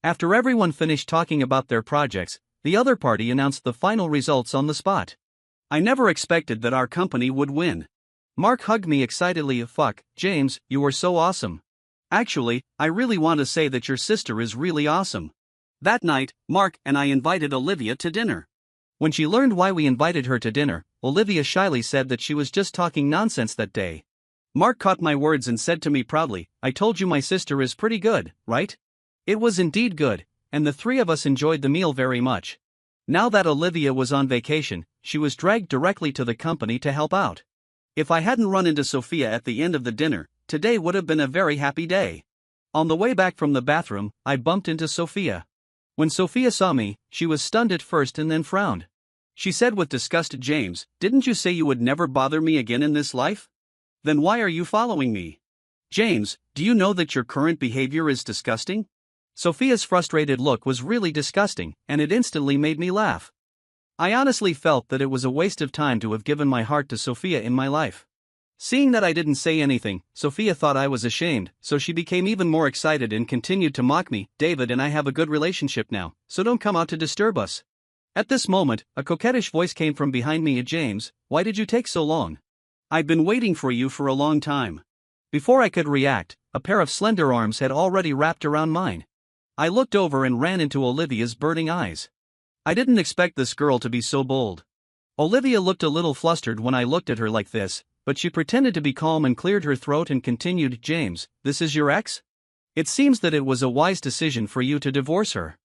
After everyone finished talking about their projects, the other party announced the final results on the spot. I never expected that our company would win. Mark hugged me excitedly. Fuck, James, you were so awesome. Actually, I really want to say that your sister is really awesome. That night, Mark and I invited Olivia to dinner. When she learned why we invited her to dinner, Olivia shyly said that she was just talking nonsense that day. Mark caught my words and said to me proudly, I told you my sister is pretty good, right? It was indeed good, and the three of us enjoyed the meal very much. Now that Olivia was on vacation, she was dragged directly to the company to help out. If I hadn't run into Sophia at the end of the dinner, today would have been a very happy day. On the way back from the bathroom, I bumped into Sophia. When Sophia saw me, she was stunned at first and then frowned. She said with disgust, James, didn't you say you would never bother me again in this life? Then why are you following me? James, do you know that your current behavior is disgusting? Sophia's frustrated look was really disgusting, and it instantly made me laugh. I honestly felt that it was a waste of time to have given my heart to Sophia in my life. Seeing that I didn't say anything, Sophia thought I was ashamed, so she became even more excited and continued to mock me. David and I have a good relationship now, so don't come out to disturb us. At this moment, a coquettish voice came from behind me. James, why did you take so long? I've been waiting for you for a long time. Before I could react, a pair of slender arms had already wrapped around mine. I looked over and ran into Olivia's burning eyes. I didn't expect this girl to be so bold. Olivia looked a little flustered when I looked at her like this, but she pretended to be calm and cleared her throat and continued, James, this is your ex? It seems that it was a wise decision for you to divorce her.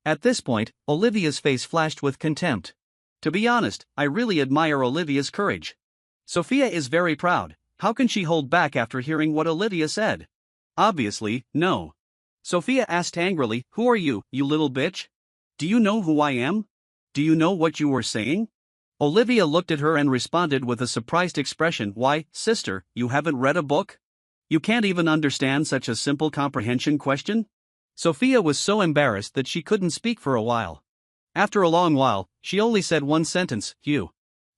At this point, Olivia's face flashed with contempt. To be honest, I really admire Olivia's courage. Sophia is very proud. How can she hold back after hearing what Olivia said? Obviously, no. Sophia asked angrily, who are you, you little bitch? Do you know who I am? Do you know what you were saying? Olivia looked at her and responded with a surprised expression. Why, sister, you haven't read a book? You can't even understand such a simple comprehension question? Sophia was so embarrassed that she couldn't speak for a while. After a long while, she only said one sentence, you.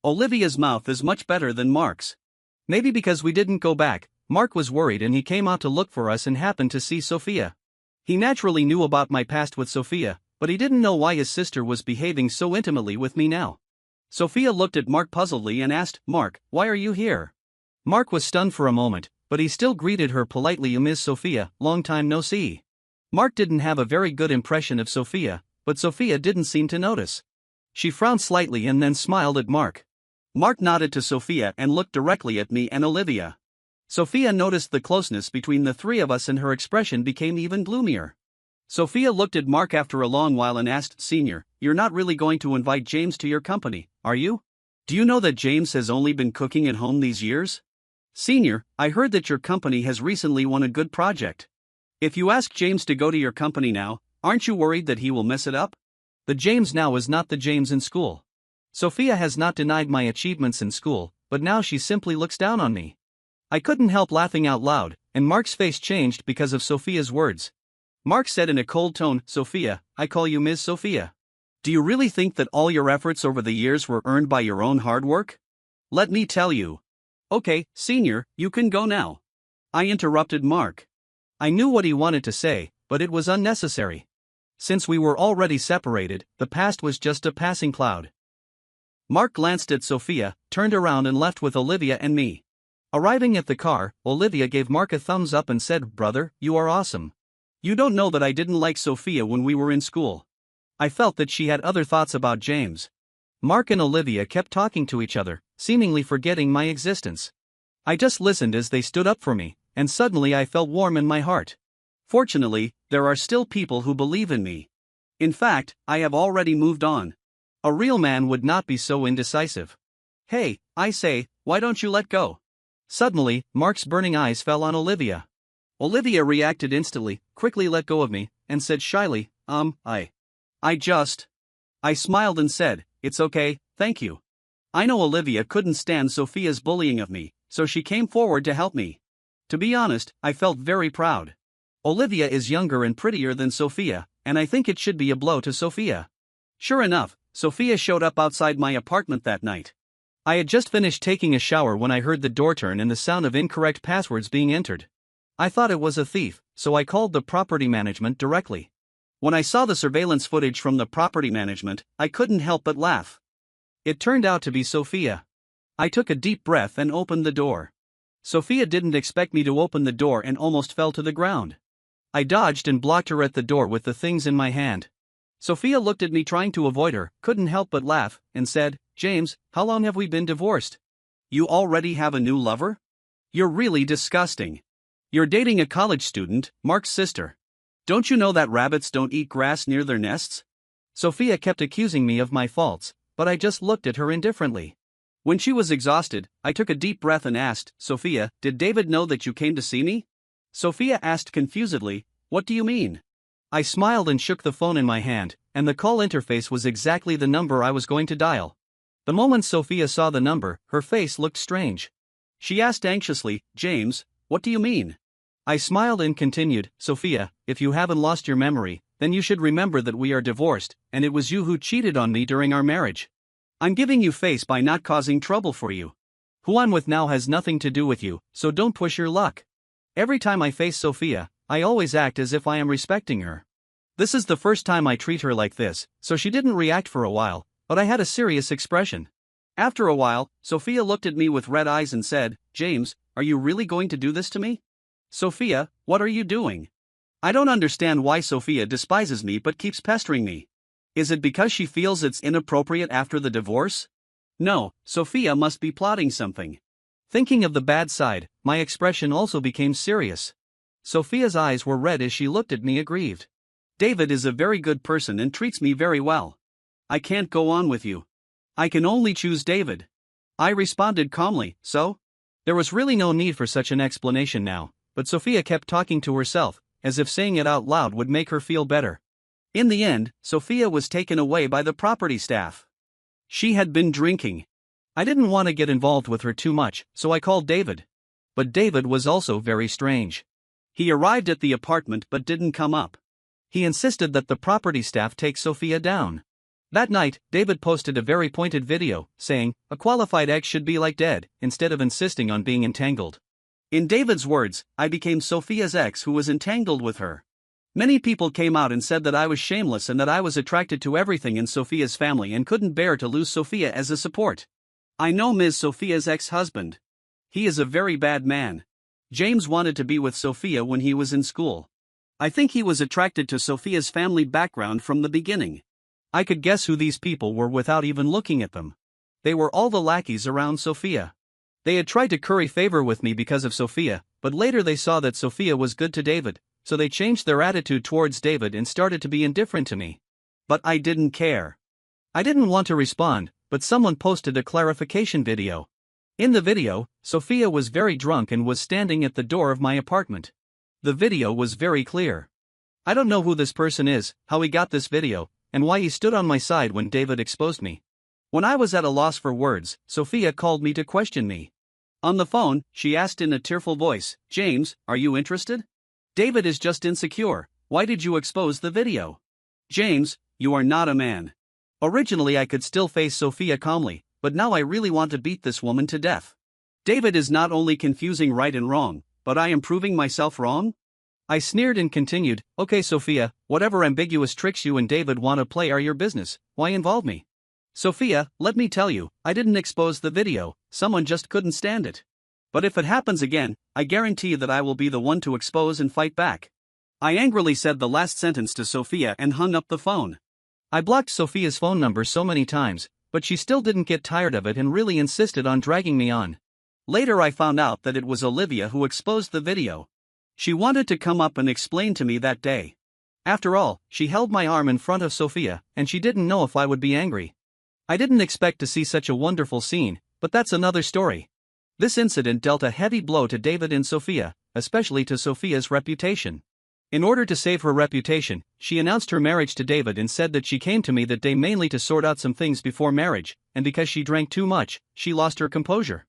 Olivia's mouth is much better than Mark's. Maybe because we didn't go back, Mark was worried and he came out to look for us and happened to see Sophia. He naturally knew about my past with Sophia, but he didn't know why his sister was behaving so intimately with me now. Sophia looked at Mark puzzledly and asked, "Mark, why are you here?" Mark was stunned for a moment, but he still greeted her politely. "Miss Sophia, long time no see." Mark didn't have a very good impression of Sophia, but Sophia didn't seem to notice. She frowned slightly and then smiled at Mark. Mark nodded to Sophia and looked directly at me and Olivia. Sophia noticed the closeness between the three of us and her expression became even gloomier. Sophia looked at Mark after a long while and asked, "Senior, you're not really going to invite James to your company, are you? Do you know that James has only been cooking at home these years? Senior, I heard that your company has recently won a good project. If you ask James to go to your company now, aren't you worried that he will mess it up?" The James now is not the James in school. Sophia has not denied my achievements in school, but now she simply looks down on me. I couldn't help laughing out loud, and Mark's face changed because of Sophia's words. Mark said in a cold tone, "Sophia, I call you Ms. Sophia. Do you really think that all your efforts over the years were earned by your own hard work? Let me tell you." "Okay, Senior, you can go now," I interrupted Mark. I knew what he wanted to say, but it was unnecessary. Since we were already separated, the past was just a passing cloud. Mark glanced at Sophia, turned around and left with Olivia and me. Arriving at the car, Olivia gave Mark a thumbs up and said, "Brother, you are awesome. You don't know that I didn't like Sophia when we were in school." I felt that she had other thoughts about James. Mark and Olivia kept talking to each other, seemingly forgetting my existence. I just listened as they stood up for me, and suddenly I felt warm in my heart. Fortunately, there are still people who believe in me. In fact, I have already moved on. A real man would not be so indecisive. "Hey, I say, why don't you let go?" Suddenly, Mark's burning eyes fell on Olivia. Olivia reacted instantly, quickly let go of me, and said shyly, I smiled and said, "It's okay, thank you." I know Olivia couldn't stand Sophia's bullying of me, so she came forward to help me. To be honest, I felt very proud. Olivia is younger and prettier than Sophia, and I think it should be a blow to Sophia. Sure enough, Sophia showed up outside my apartment that night. I had just finished taking a shower when I heard the door turn and the sound of incorrect passwords being entered. I thought it was a thief, so I called the property management directly. When I saw the surveillance footage from the property management, I couldn't help but laugh. It turned out to be Sophia. I took a deep breath and opened the door. Sophia didn't expect me to open the door and almost fell to the ground. I dodged and blocked her at the door with the things in my hand. Sophia looked at me trying to avoid her, couldn't help but laugh, and said, "James, how long have we been divorced? You already have a new lover? You're really disgusting. You're dating a college student, Mark's sister. Don't you know that rabbits don't eat grass near their nests?" Sophia kept accusing me of my faults, but I just looked at her indifferently. When she was exhausted, I took a deep breath and asked, "Sophia, did David know that you came to see me?" Sophia asked confusedly, "What do you mean?" I smiled and shook the phone in my hand, and the call interface was exactly the number I was going to dial. The moment Sophia saw the number, her face looked strange. She asked anxiously, "James, what do you mean?" I smiled and continued, "Sophia, if you haven't lost your memory, then you should remember that we are divorced, and it was you who cheated on me during our marriage. I'm giving you face by not causing trouble for you. Who I'm with now has nothing to do with you, so don't push your luck." Every time I face Sophia, I always act as if I am respecting her. This is the first time I treat her like this, so she didn't react for a while, but I had a serious expression. After a while, Sophia looked at me with red eyes and said, "James, are you really going to do this to me?" "Sophia, what are you doing?" I don't understand why Sophia despises me but keeps pestering me. Is it because she feels it's inappropriate after the divorce? No, Sophia must be plotting something. Thinking of the bad side, my expression also became serious. Sophia's eyes were red as she looked at me aggrieved. "David is a very good person and treats me very well. I can't go on with you. I can only choose David." I responded calmly, "So?" There was really no need for such an explanation now, but Sophia kept talking to herself, as if saying it out loud would make her feel better. In the end, Sophia was taken away by the property staff. She had been drinking. I didn't want to get involved with her too much, so I called David. But David was also very strange. He arrived at the apartment but didn't come up. He insisted that the property staff take Sophia down. That night, David posted a very pointed video, saying, "A qualified ex should be like dead," instead of insisting on being entangled. In David's words, I became Sophia's ex who was entangled with her. Many people came out and said that I was shameless and that I was attracted to everything in Sophia's family and couldn't bear to lose Sophia as a support. I know Ms. Sophia's ex-husband. He is a very bad man. James wanted to be with Sophia when he was in school. I think he was attracted to Sophia's family background from the beginning. I could guess who these people were without even looking at them. They were all the lackeys around Sophia. They had tried to curry favor with me because of Sophia, but later they saw that Sophia was good to David, so they changed their attitude towards David and started to be indifferent to me. But I didn't care. I didn't want to respond, but someone posted a clarification video. In the video, Sophia was very drunk and was standing at the door of my apartment. The video was very clear. I don't know who this person is, how he got this video, and why he stood on my side when David exposed me. When I was at a loss for words, Sophia called me to question me. On the phone, she asked in a tearful voice, "James, are you interested? David is just insecure. Why did you expose the video? James, you are not a man." Originally I could still face Sophia calmly, but now I really want to beat this woman to death. David is not only confusing right and wrong, but I am proving myself wrong? I sneered and continued, "Okay Sophia, whatever ambiguous tricks you and David want to play are your business, why involve me? Sophia, let me tell you, I didn't expose the video, someone just couldn't stand it. But if it happens again, I guarantee that I will be the one to expose and fight back." I angrily said the last sentence to Sophia and hung up the phone. I blocked Sophia's phone number so many times, but she still didn't get tired of it and really insisted on dragging me on. Later I found out that it was Olivia who exposed the video. She wanted to come up and explain to me that day. After all, she held my arm in front of Sophia, and she didn't know if I would be angry. I didn't expect to see such a wonderful scene, but that's another story. This incident dealt a heavy blow to David and Sophia, especially to Sophia's reputation. In order to save her reputation, she announced her marriage to David and said that she came to me that day mainly to sort out some things before marriage, and because she drank too much, she lost her composure.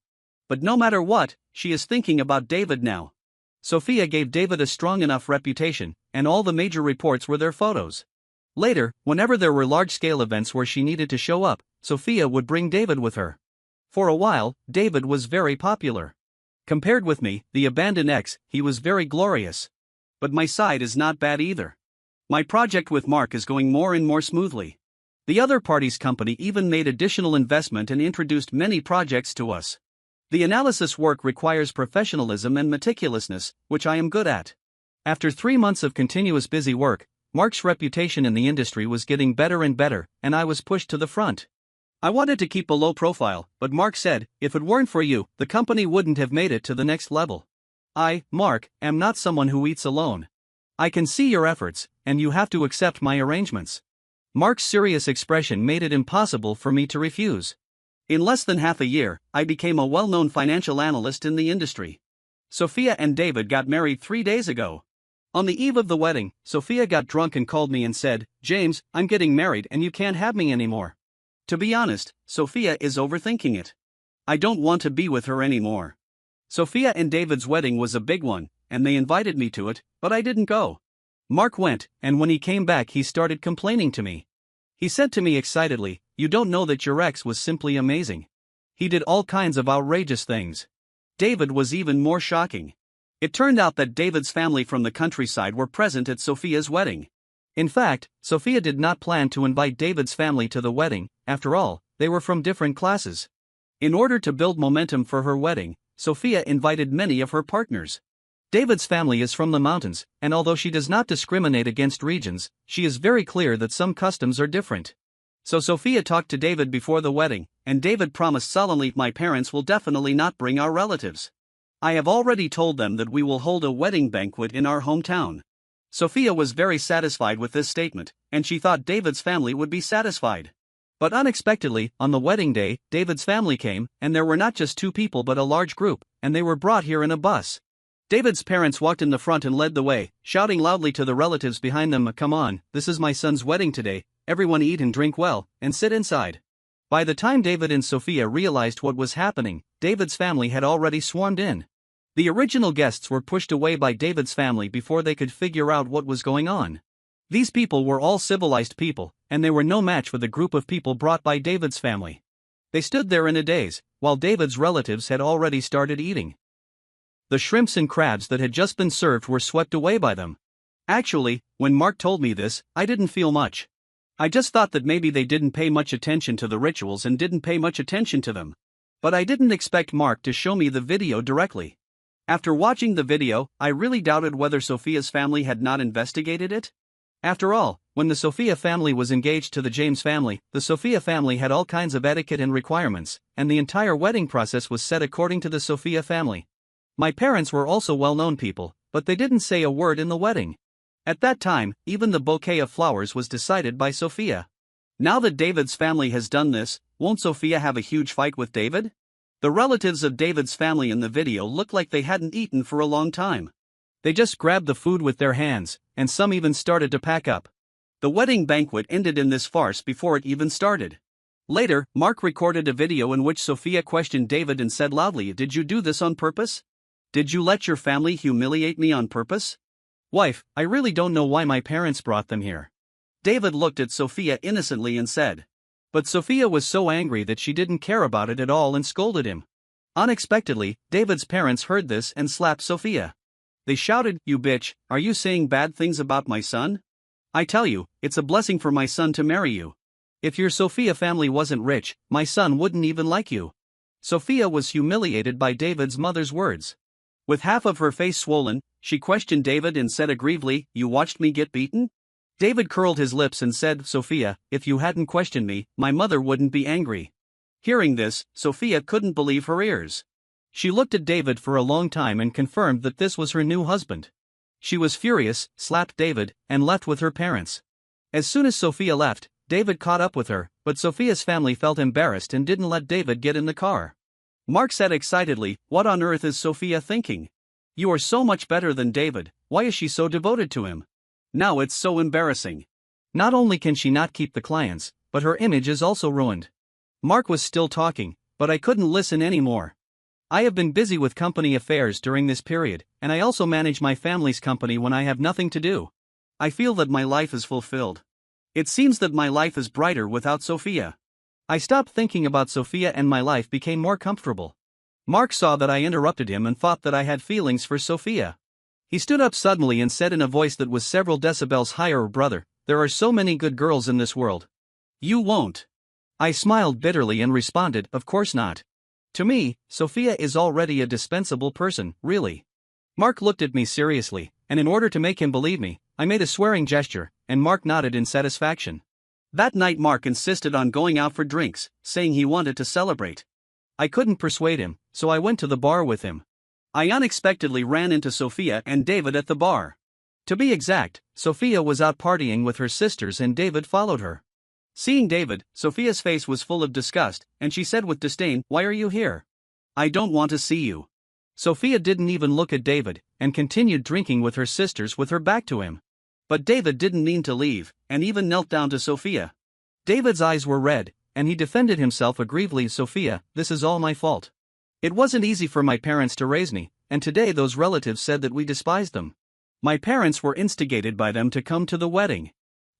But no matter what, she is thinking about David now. Sophia gave David a strong enough reputation, and all the major reports were their photos. Later, whenever there were large-scale events where she needed to show up, Sophia would bring David with her. For a while, David was very popular. Compared with me, the abandoned ex, he was very glorious. But my side is not bad either. My project with Mark is going more and more smoothly. The other party's company even made additional investment and introduced many projects to us. The analysis work requires professionalism and meticulousness, which I am good at. After 3 months of continuous busy work, Mark's reputation in the industry was getting better and better, and I was pushed to the front. I wanted to keep a low profile, but Mark said, "If it weren't for you, the company wouldn't have made it to the next level." I, Mark, am not someone who eats alone. I can see your efforts, and you have to accept my arrangements. Mark's serious expression made it impossible for me to refuse. In less than half a year, I became a well-known financial analyst in the industry. Sophia and David got married 3 days ago. On the eve of the wedding, Sophia got drunk and called me and said, "James, I'm getting married and you can't have me anymore." To be honest, Sophia is overthinking it. I don't want to be with her anymore. Sophia and David's wedding was a big one, and they invited me to it, but I didn't go. Mark went, and when he came back he started complaining to me. He said to me excitedly, "You don't know that your ex was simply amazing. He did all kinds of outrageous things." David was even more shocking. It turned out that David's family from the countryside were present at Sophia's wedding. In fact, Sophia did not plan to invite David's family to the wedding. After all, they were from different classes. In order to build momentum for her wedding, Sophia invited many of her partners. David's family is from the mountains, and although she does not discriminate against regions, she is very clear that some customs are different. So Sophia talked to David before the wedding, and David promised solemnly, "My parents will definitely not bring our relatives. I have already told them that we will hold a wedding banquet in our hometown." Sophia was very satisfied with this statement, and she thought David's family would be satisfied. But unexpectedly, on the wedding day, David's family came, and there were not just 2 people but a large group, and they were brought here in a bus. David's parents walked in the front and led the way, shouting loudly to the relatives behind them, "Come on, this is my son's wedding today, everyone eat and drink well, and sit inside." By the time David and Sophia realized what was happening, David's family had already swarmed in. The original guests were pushed away by David's family before they could figure out what was going on. These people were all civilized people, and they were no match for the group of people brought by David's family. They stood there in a daze, while David's relatives had already started eating. The shrimps and crabs that had just been served were swept away by them. Actually, when Mark told me this, I didn't feel much. I just thought that maybe they didn't pay much attention to the rituals and didn't pay much attention to them. But I didn't expect Mark to show me the video directly. After watching the video, I really doubted whether Sophia's family had not investigated it. After all, when the Sophia family was engaged to the James family, the Sophia family had all kinds of etiquette and requirements, and the entire wedding process was set according to the Sophia family. My parents were also well-known people, but they didn't say a word in the wedding. At that time, even the bouquet of flowers was decided by Sophia. Now that David's family has done this, won't Sophia have a huge fight with David? The relatives of David's family in the video looked like they hadn't eaten for a long time. They just grabbed the food with their hands, and some even started to pack up. The wedding banquet ended in this farce before it even started. Later, Mark recorded a video in which Sophia questioned David and said loudly, "Did you do this on purpose? Did you let your family humiliate me on purpose? Wife, I really don't know why my parents brought them here." David looked at Sophia innocently and said. But Sophia was so angry that she didn't care about it at all and scolded him. Unexpectedly, David's parents heard this and slapped Sophia. They shouted, "You bitch, are you saying bad things about my son? I tell you, it's a blessing for my son to marry you. If your Sophia family wasn't rich, my son wouldn't even like you." Sophia was humiliated by David's mother's words. With half of her face swollen, she questioned David and said aggrievedly, "You watched me get beaten?" David curled his lips and said, "Sophia, if you hadn't questioned me, my mother wouldn't be angry." Hearing this, Sophia couldn't believe her ears. She looked at David for a long time and confirmed that this was her new husband. She was furious, slapped David, and left with her parents. As soon as Sophia left, David caught up with her, but Sophia's family felt embarrassed and didn't let David get in the car. Mark said excitedly, "What on earth is Sophia thinking? You are so much better than David, why is she so devoted to him? Now it's so embarrassing. Not only can she not keep the clients, but her image is also ruined." Mark was still talking, but I couldn't listen anymore. I have been busy with company affairs during this period, and I also manage my family's company when I have nothing to do. I feel that my life is fulfilled. It seems that my life is brighter without Sophia. I stopped thinking about Sophia and my life became more comfortable. Mark saw that I interrupted him and thought that I had feelings for Sophia. He stood up suddenly and said in a voice that was several decibels higher, "Brother, there are so many good girls in this world. You won't." I smiled bitterly and responded, "Of course not. To me, Sophia is already a dispensable person, really." Mark looked at me seriously, and in order to make him believe me, I made a swearing gesture, and Mark nodded in satisfaction. That night Mark insisted on going out for drinks, saying he wanted to celebrate. I couldn't persuade him, so I went to the bar with him. I unexpectedly ran into Sophia and David at the bar. To be exact, Sophia was out partying with her sisters and David followed her. Seeing David, Sophia's face was full of disgust, and she said with disdain, "Why are you here? I don't want to see you." Sophia didn't even look at David, and continued drinking with her sisters with her back to him. But David didn't mean to leave, and even knelt down to Sophia. David's eyes were red, and he defended himself aggrievedly, "Sophia, this is all my fault. It wasn't easy for my parents to raise me, and today those relatives said that we despised them. My parents were instigated by them to come to the wedding.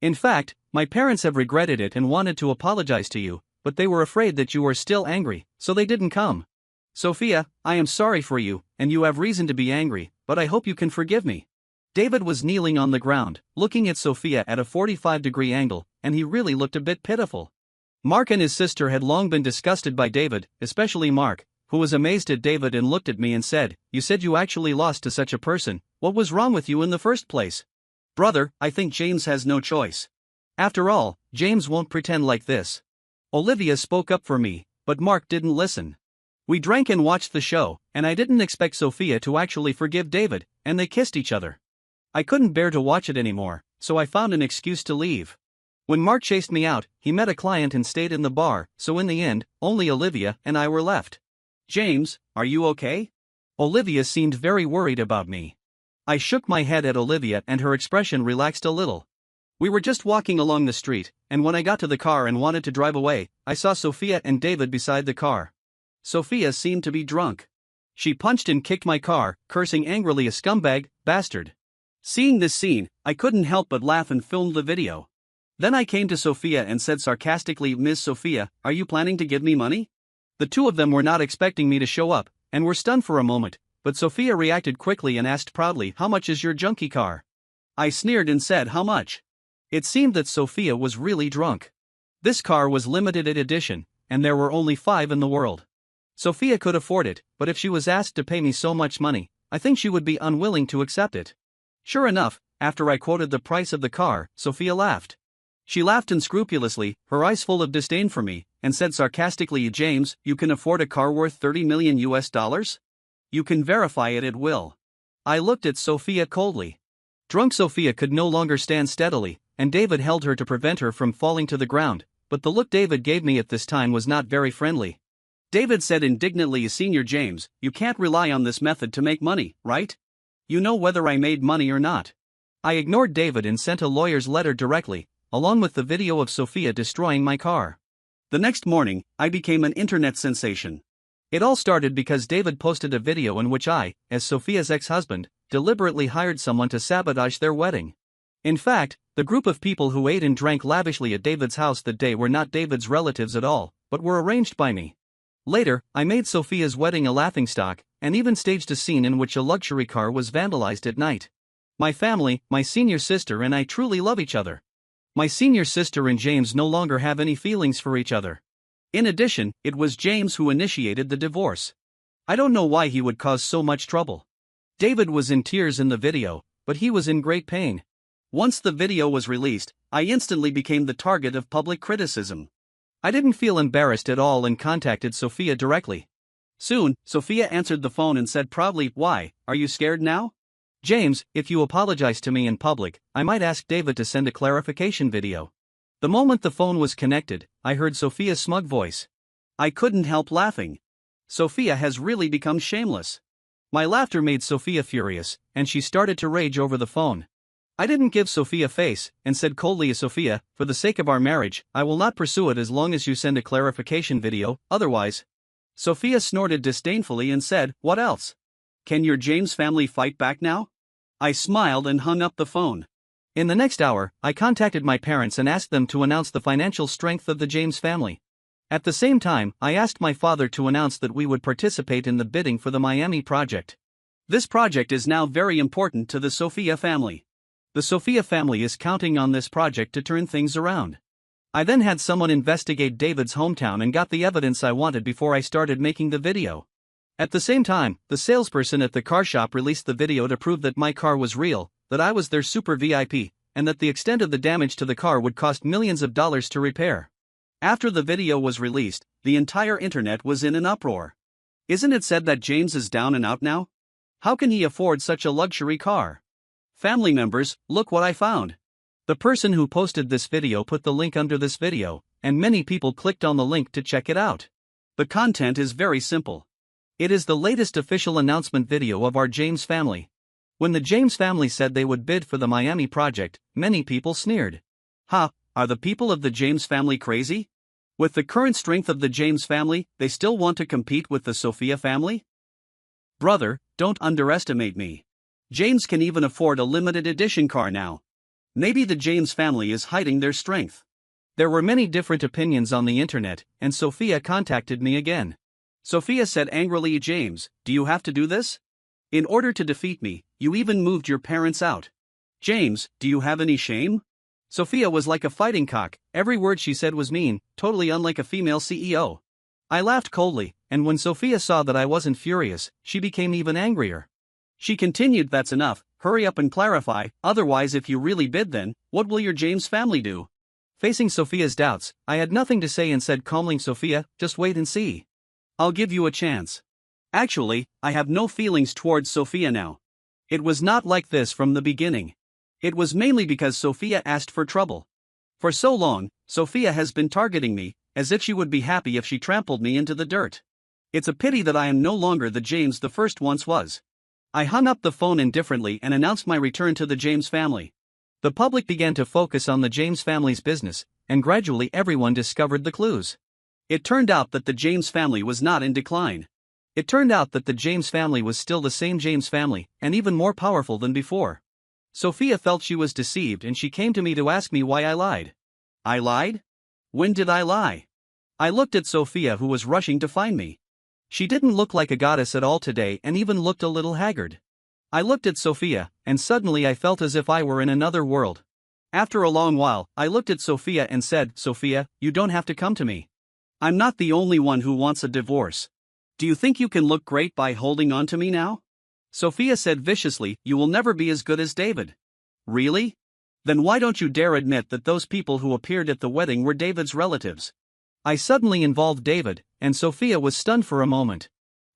In fact, my parents have regretted it and wanted to apologize to you, but they were afraid that you were still angry, so they didn't come. Sophia, I am sorry for you, and you have reason to be angry, but I hope you can forgive me." David was kneeling on the ground, looking at Sophia at a 45-degree angle, and he really looked a bit pitiful. Mark and his sister had long been disgusted by David, especially Mark, who was amazed at David and looked at me and said, "You said you actually lost to such a person, what was wrong with you in the first place?" "Brother, I think James has no choice. After all, James won't pretend like this." Olivia spoke up for me, but Mark didn't listen. We drank and watched the show, and I didn't expect Sophia to actually forgive David, and they kissed each other. I couldn't bear to watch it anymore, so I found an excuse to leave. When Mark chased me out, he met a client and stayed in the bar, so in the end, only Olivia and I were left. "James, are you okay?" Olivia seemed very worried about me. I shook my head at Olivia and her expression relaxed a little. We were just walking along the street, and when I got to the car and wanted to drive away, I saw Sophia and David beside the car. Sophia seemed to be drunk. She punched and kicked my car, cursing angrily, "A scumbag, bastard." Seeing this scene, I couldn't help but laugh and filmed the video. Then I came to Sophia and said sarcastically, "Miss Sophia, are you planning to give me money?" The two of them were not expecting me to show up, and were stunned for a moment, but Sophia reacted quickly and asked proudly, "How much is your junkie car?" I sneered and said, "How much?" It seemed that Sophia was really drunk. This car was limited edition, and there were only 5 in the world. Sophia could afford it, but if she was asked to pay me so much money, I think she would be unwilling to accept it. Sure enough, after I quoted the price of the car, Sophia laughed. She laughed unscrupulously, her eyes full of disdain for me, and said sarcastically, "James, you can afford a car worth $30 million US? You can verify it at will." I looked at Sophia coldly. Drunk Sophia could no longer stand steadily, and David held her to prevent her from falling to the ground, but the look David gave me at this time was not very friendly. David said indignantly, "Senior James, you can't rely on this method to make money, right? You know whether I made money or not." I ignored David and sent a lawyer's letter directly, along with the video of Sophia destroying my car. The next morning, I became an internet sensation. It all started because David posted a video in which I, as Sophia's ex-husband, deliberately hired someone to sabotage their wedding. In fact, the group of people who ate and drank lavishly at David's house that day were not David's relatives at all, but were arranged by me. Later, I made Sophia's wedding a laughingstock, and even staged a scene in which a luxury car was vandalized at night. My family, my senior sister and I truly love each other. My senior sister and James no longer have any feelings for each other. In addition, it was James who initiated the divorce. I don't know why he would cause so much trouble. David was in tears in the video, but he was in great pain. Once the video was released, I instantly became the target of public criticism. I didn't feel embarrassed at all and contacted Sophia directly. Soon, Sophia answered the phone and said proudly, "Why, are you scared now? James, if you apologize to me in public, I might ask David to send a clarification video." The moment the phone was connected, I heard Sophia's smug voice. I couldn't help laughing. Sophia has really become shameless. My laughter made Sophia furious, and she started to rage over the phone. I didn't give Sophia face, and said coldly, "Sophia, for the sake of our marriage, I will not pursue it as long as you send a clarification video, otherwise." Sophia snorted disdainfully and said, "What else? Can your James family fight back now?" I smiled and hung up the phone. In the next hour, I contacted my parents and asked them to announce the financial strength of the James family. At the same time, I asked my father to announce that we would participate in the bidding for the Miami project. This project is now very important to the Sophia family. The Sophia family is counting on this project to turn things around. I then had someone investigate David's hometown and got the evidence I wanted before I started making the video. At the same time, the salesperson at the car shop released the video to prove that my car was real, that I was their super VIP, and that the extent of the damage to the car would cost millions of dollars to repair. After the video was released, the entire internet was in an uproar. Isn't it said that James is down and out now? How can he afford such a luxury car? Family members, look what I found. The person who posted this video put the link under this video, and many people clicked on the link to check it out. The content is very simple. It is the latest official announcement video of our James family. When the James family said they would bid for the Miami project, many people sneered. Ha, are the people of the James family crazy? With the current strength of the James family, they still want to compete with the Sophia family? Brother, don't underestimate me. James can even afford a limited edition car now. Maybe the James family is hiding their strength. There were many different opinions on the internet, and Sophia contacted me again. Sophia said angrily, "James, do you have to do this? In order to defeat me, you even moved your parents out. James, do you have any shame?" Sophia was like a fighting cock, every word she said was mean, totally unlike a female CEO. I laughed coldly, and when Sophia saw that I wasn't furious, she became even angrier. She continued, "That's enough, hurry up and clarify, otherwise if you really bid then, what will your James family do?" Facing Sophia's doubts, I had nothing to say and said calmly, "Sophia, just wait and see. I'll give you a chance." Actually, I have no feelings towards Sophia now. It was not like this from the beginning. It was mainly because Sophia asked for trouble. For so long, Sophia has been targeting me, as if she would be happy if she trampled me into the dirt. It's a pity that I am no longer the James the first once was. I hung up the phone indifferently and announced my return to the James family. The public began to focus on the James family's business, and gradually everyone discovered the clues. It turned out that the James family was not in decline. It turned out that the James family was still the same James family, and even more powerful than before. Sophia felt she was deceived and she came to me to ask me why I lied. I lied? When did I lie? I looked at Sophia, who was rushing to find me. She didn't look like a goddess at all today and even looked a little haggard. I looked at Sophia, and suddenly I felt as if I were in another world. After a long while, I looked at Sophia and said, "Sophia, you don't have to come to me. I'm not the only one who wants a divorce. Do you think you can look great by holding on to me now?" Sophia said viciously, "You will never be as good as David." "Really? Then why don't you dare admit that those people who appeared at the wedding were David's relatives?" I suddenly involved David, and Sophia was stunned for a moment.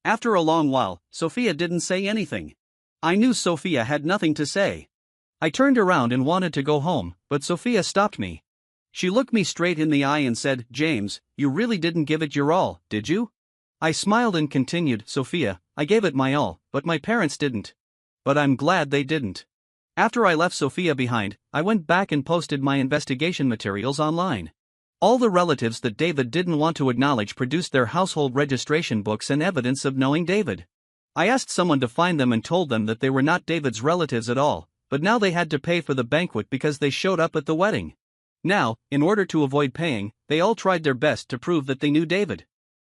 After a long while, Sophia didn't say anything. I knew Sophia had nothing to say. I turned around and wanted to go home, but Sophia stopped me. She looked me straight in the eye and said, "James, you really didn't give it your all, did you?" I smiled and continued, "Sophia, I gave it my all, but my parents didn't. But I'm glad they didn't." After I left Sophia behind, I went back and posted my investigation materials online. All the relatives that David didn't want to acknowledge produced their household registration books and evidence of knowing David. I asked someone to find them and told them that they were not David's relatives at all, but now they had to pay for the banquet because they showed up at the wedding. Now, in order to avoid paying, they all tried their best to prove that they knew David.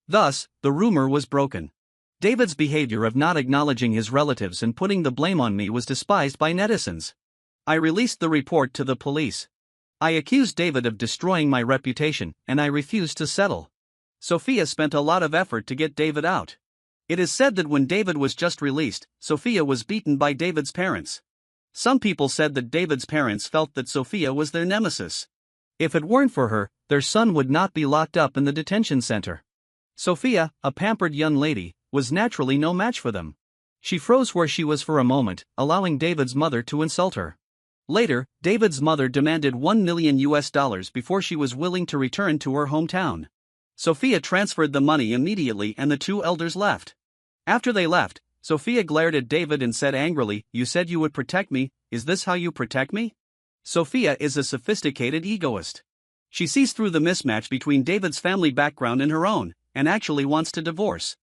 Thus, the rumor was broken. David's behavior of not acknowledging his relatives and putting the blame on me was despised by netizens. I released the report to the police. I accused David of destroying my reputation, and I refused to settle. Sophia spent a lot of effort to get David out. It is said that when David was just released, Sophia was beaten by David's parents. Some people said that David's parents felt that Sophia was their nemesis. If it weren't for her, their son would not be locked up in the detention center. Sophia, a pampered young lady, was naturally no match for them. She froze where she was for a moment, allowing David's mother to insult her. Later, David's mother demanded $1 million before she was willing to return to her hometown. Sophia transferred the money immediately and the two elders left. After they left, Sophia glared at David and said angrily, "You said you would protect me, is this how you protect me?" Sophia is a sophisticated egoist. She sees through the mismatch between David's family background and her own, and actually wants to divorce.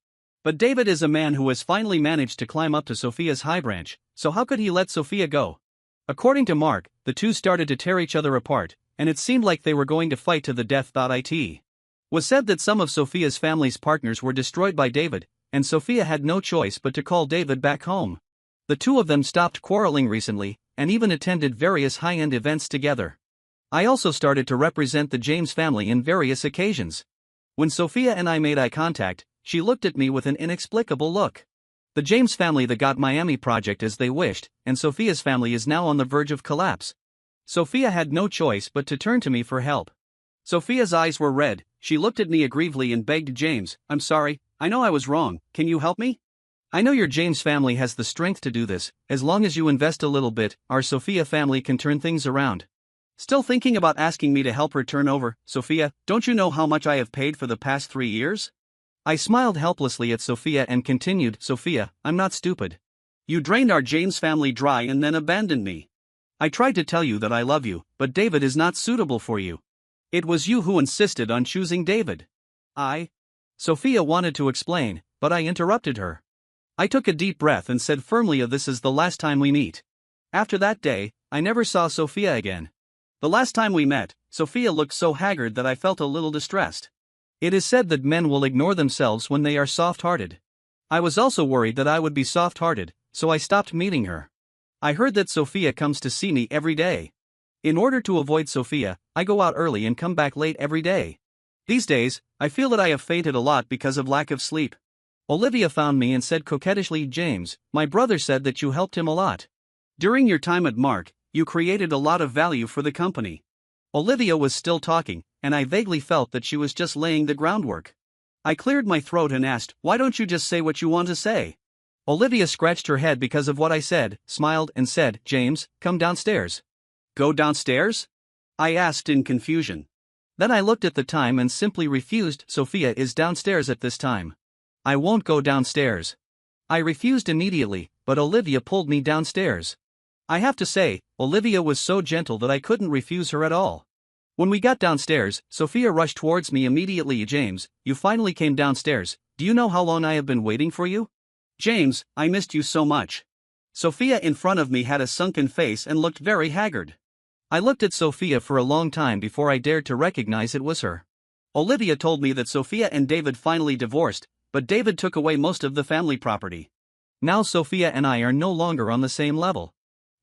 But David is a man who has finally managed to climb up to Sophia's high branch, so how could he let Sophia go? According to Mark, the two started to tear each other apart, and it seemed like they were going to fight to the death. It was said that some of Sophia's family's partners were destroyed by David, and Sophia had no choice but to call David back home. The two of them stopped quarreling recently, and even attended various high-end events together. I also started to represent the James family in various occasions. When Sophia and I made eye contact, she looked at me with an inexplicable look. The James family that got Miami project as they wished, and Sophia's family is now on the verge of collapse. Sophia had no choice but to turn to me for help. Sophia's eyes were red, she looked at me aggrievedly and begged, "James, I'm sorry, I know I was wrong, can you help me? I know your James family has the strength to do this, as long as you invest a little bit, our Sophia family can turn things around." Still thinking about asking me to help her turn over, "Sophia, don't you know how much I have paid for the past 3 years?" I smiled helplessly at Sophia and continued, "Sophia, I'm not stupid. You drained our James family dry and then abandoned me. I tried to tell you that I love you, but David is not suitable for you. It was you who insisted on choosing David." Sophia wanted to explain, but I interrupted her. I took a deep breath and said firmly, "This is the last time we meet." After that day, I never saw Sophia again. The last time we met, Sophia looked so haggard that I felt a little distressed. It is said that men will ignore themselves when they are soft-hearted. I was also worried that I would be soft-hearted, so I stopped meeting her. I heard that Sophia comes to see me every day. In order to avoid Sophia, I go out early and come back late every day. These days, I feel that I have fainted a lot because of lack of sleep. Olivia found me and said coquettishly, "James, my brother said that you helped him a lot. During your time at Mark, you created a lot of value for the company." Olivia was still talking, and I vaguely felt that she was just laying the groundwork. I cleared my throat and asked, "Why don't you just say what you want to say?" Olivia scratched her head because of what I said, smiled and said, "James, come downstairs." "Go downstairs?" I asked in confusion. Then I looked at the time and simply refused. "Sophia is downstairs at this time." "I won't go downstairs." I refused immediately, but Olivia pulled me downstairs. I have to say, Olivia was so gentle that I couldn't refuse her at all. When we got downstairs, Sophia rushed towards me immediately. "James, you finally came downstairs, do you know how long I have been waiting for you?" "James, I missed you so much." Sophia in front of me had a sunken face and looked very haggard. I looked at Sophia for a long time before I dared to recognize it was her. Olivia told me that Sophia and David finally divorced, but David took away most of the family property. Now Sophia and I are no longer on the same level.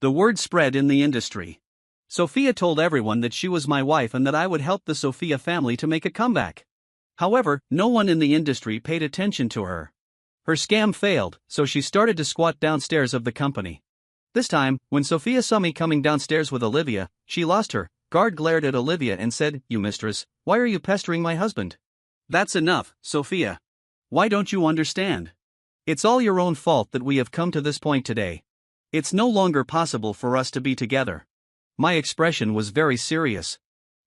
The word spread in the industry. Sophia told everyone that she was my wife and that I would help the Sophia family to make a comeback. However, no one in the industry paid attention to her. Her scam failed, so she started to squat downstairs of the company. This time, when Sophia saw me coming downstairs with Olivia, she lost her guard, glared at Olivia and said, "You mistress, why are you pestering my husband?" "That's enough, Sophia. Why don't you understand? It's all your own fault that we have come to this point today. It's no longer possible for us to be together." My expression was very serious.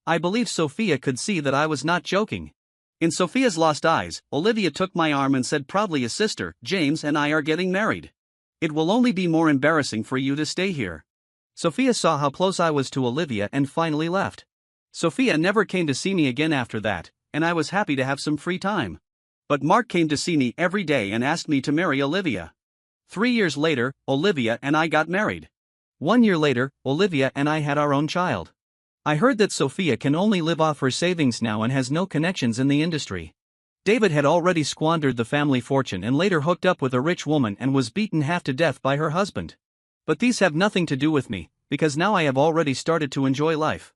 I believe Sophia could see that I was not joking. In Sophia's lost eyes, Olivia took my arm and said proudly, "A sister, James and I are getting married. It will only be more embarrassing for you to stay here." Sophia saw how close I was to Olivia and finally left. Sophia never came to see me again after that, and I was happy to have some free time. But Mark came to see me every day and asked me to marry Olivia. 3 years later, Olivia and I got married. 1 year later, Olivia and I had our own child. I heard that Sophia can only live off her savings now and has no connections in the industry. David had already squandered the family fortune and later hooked up with a rich woman and was beaten half to death by her husband. But these have nothing to do with me, because now I have already started to enjoy life.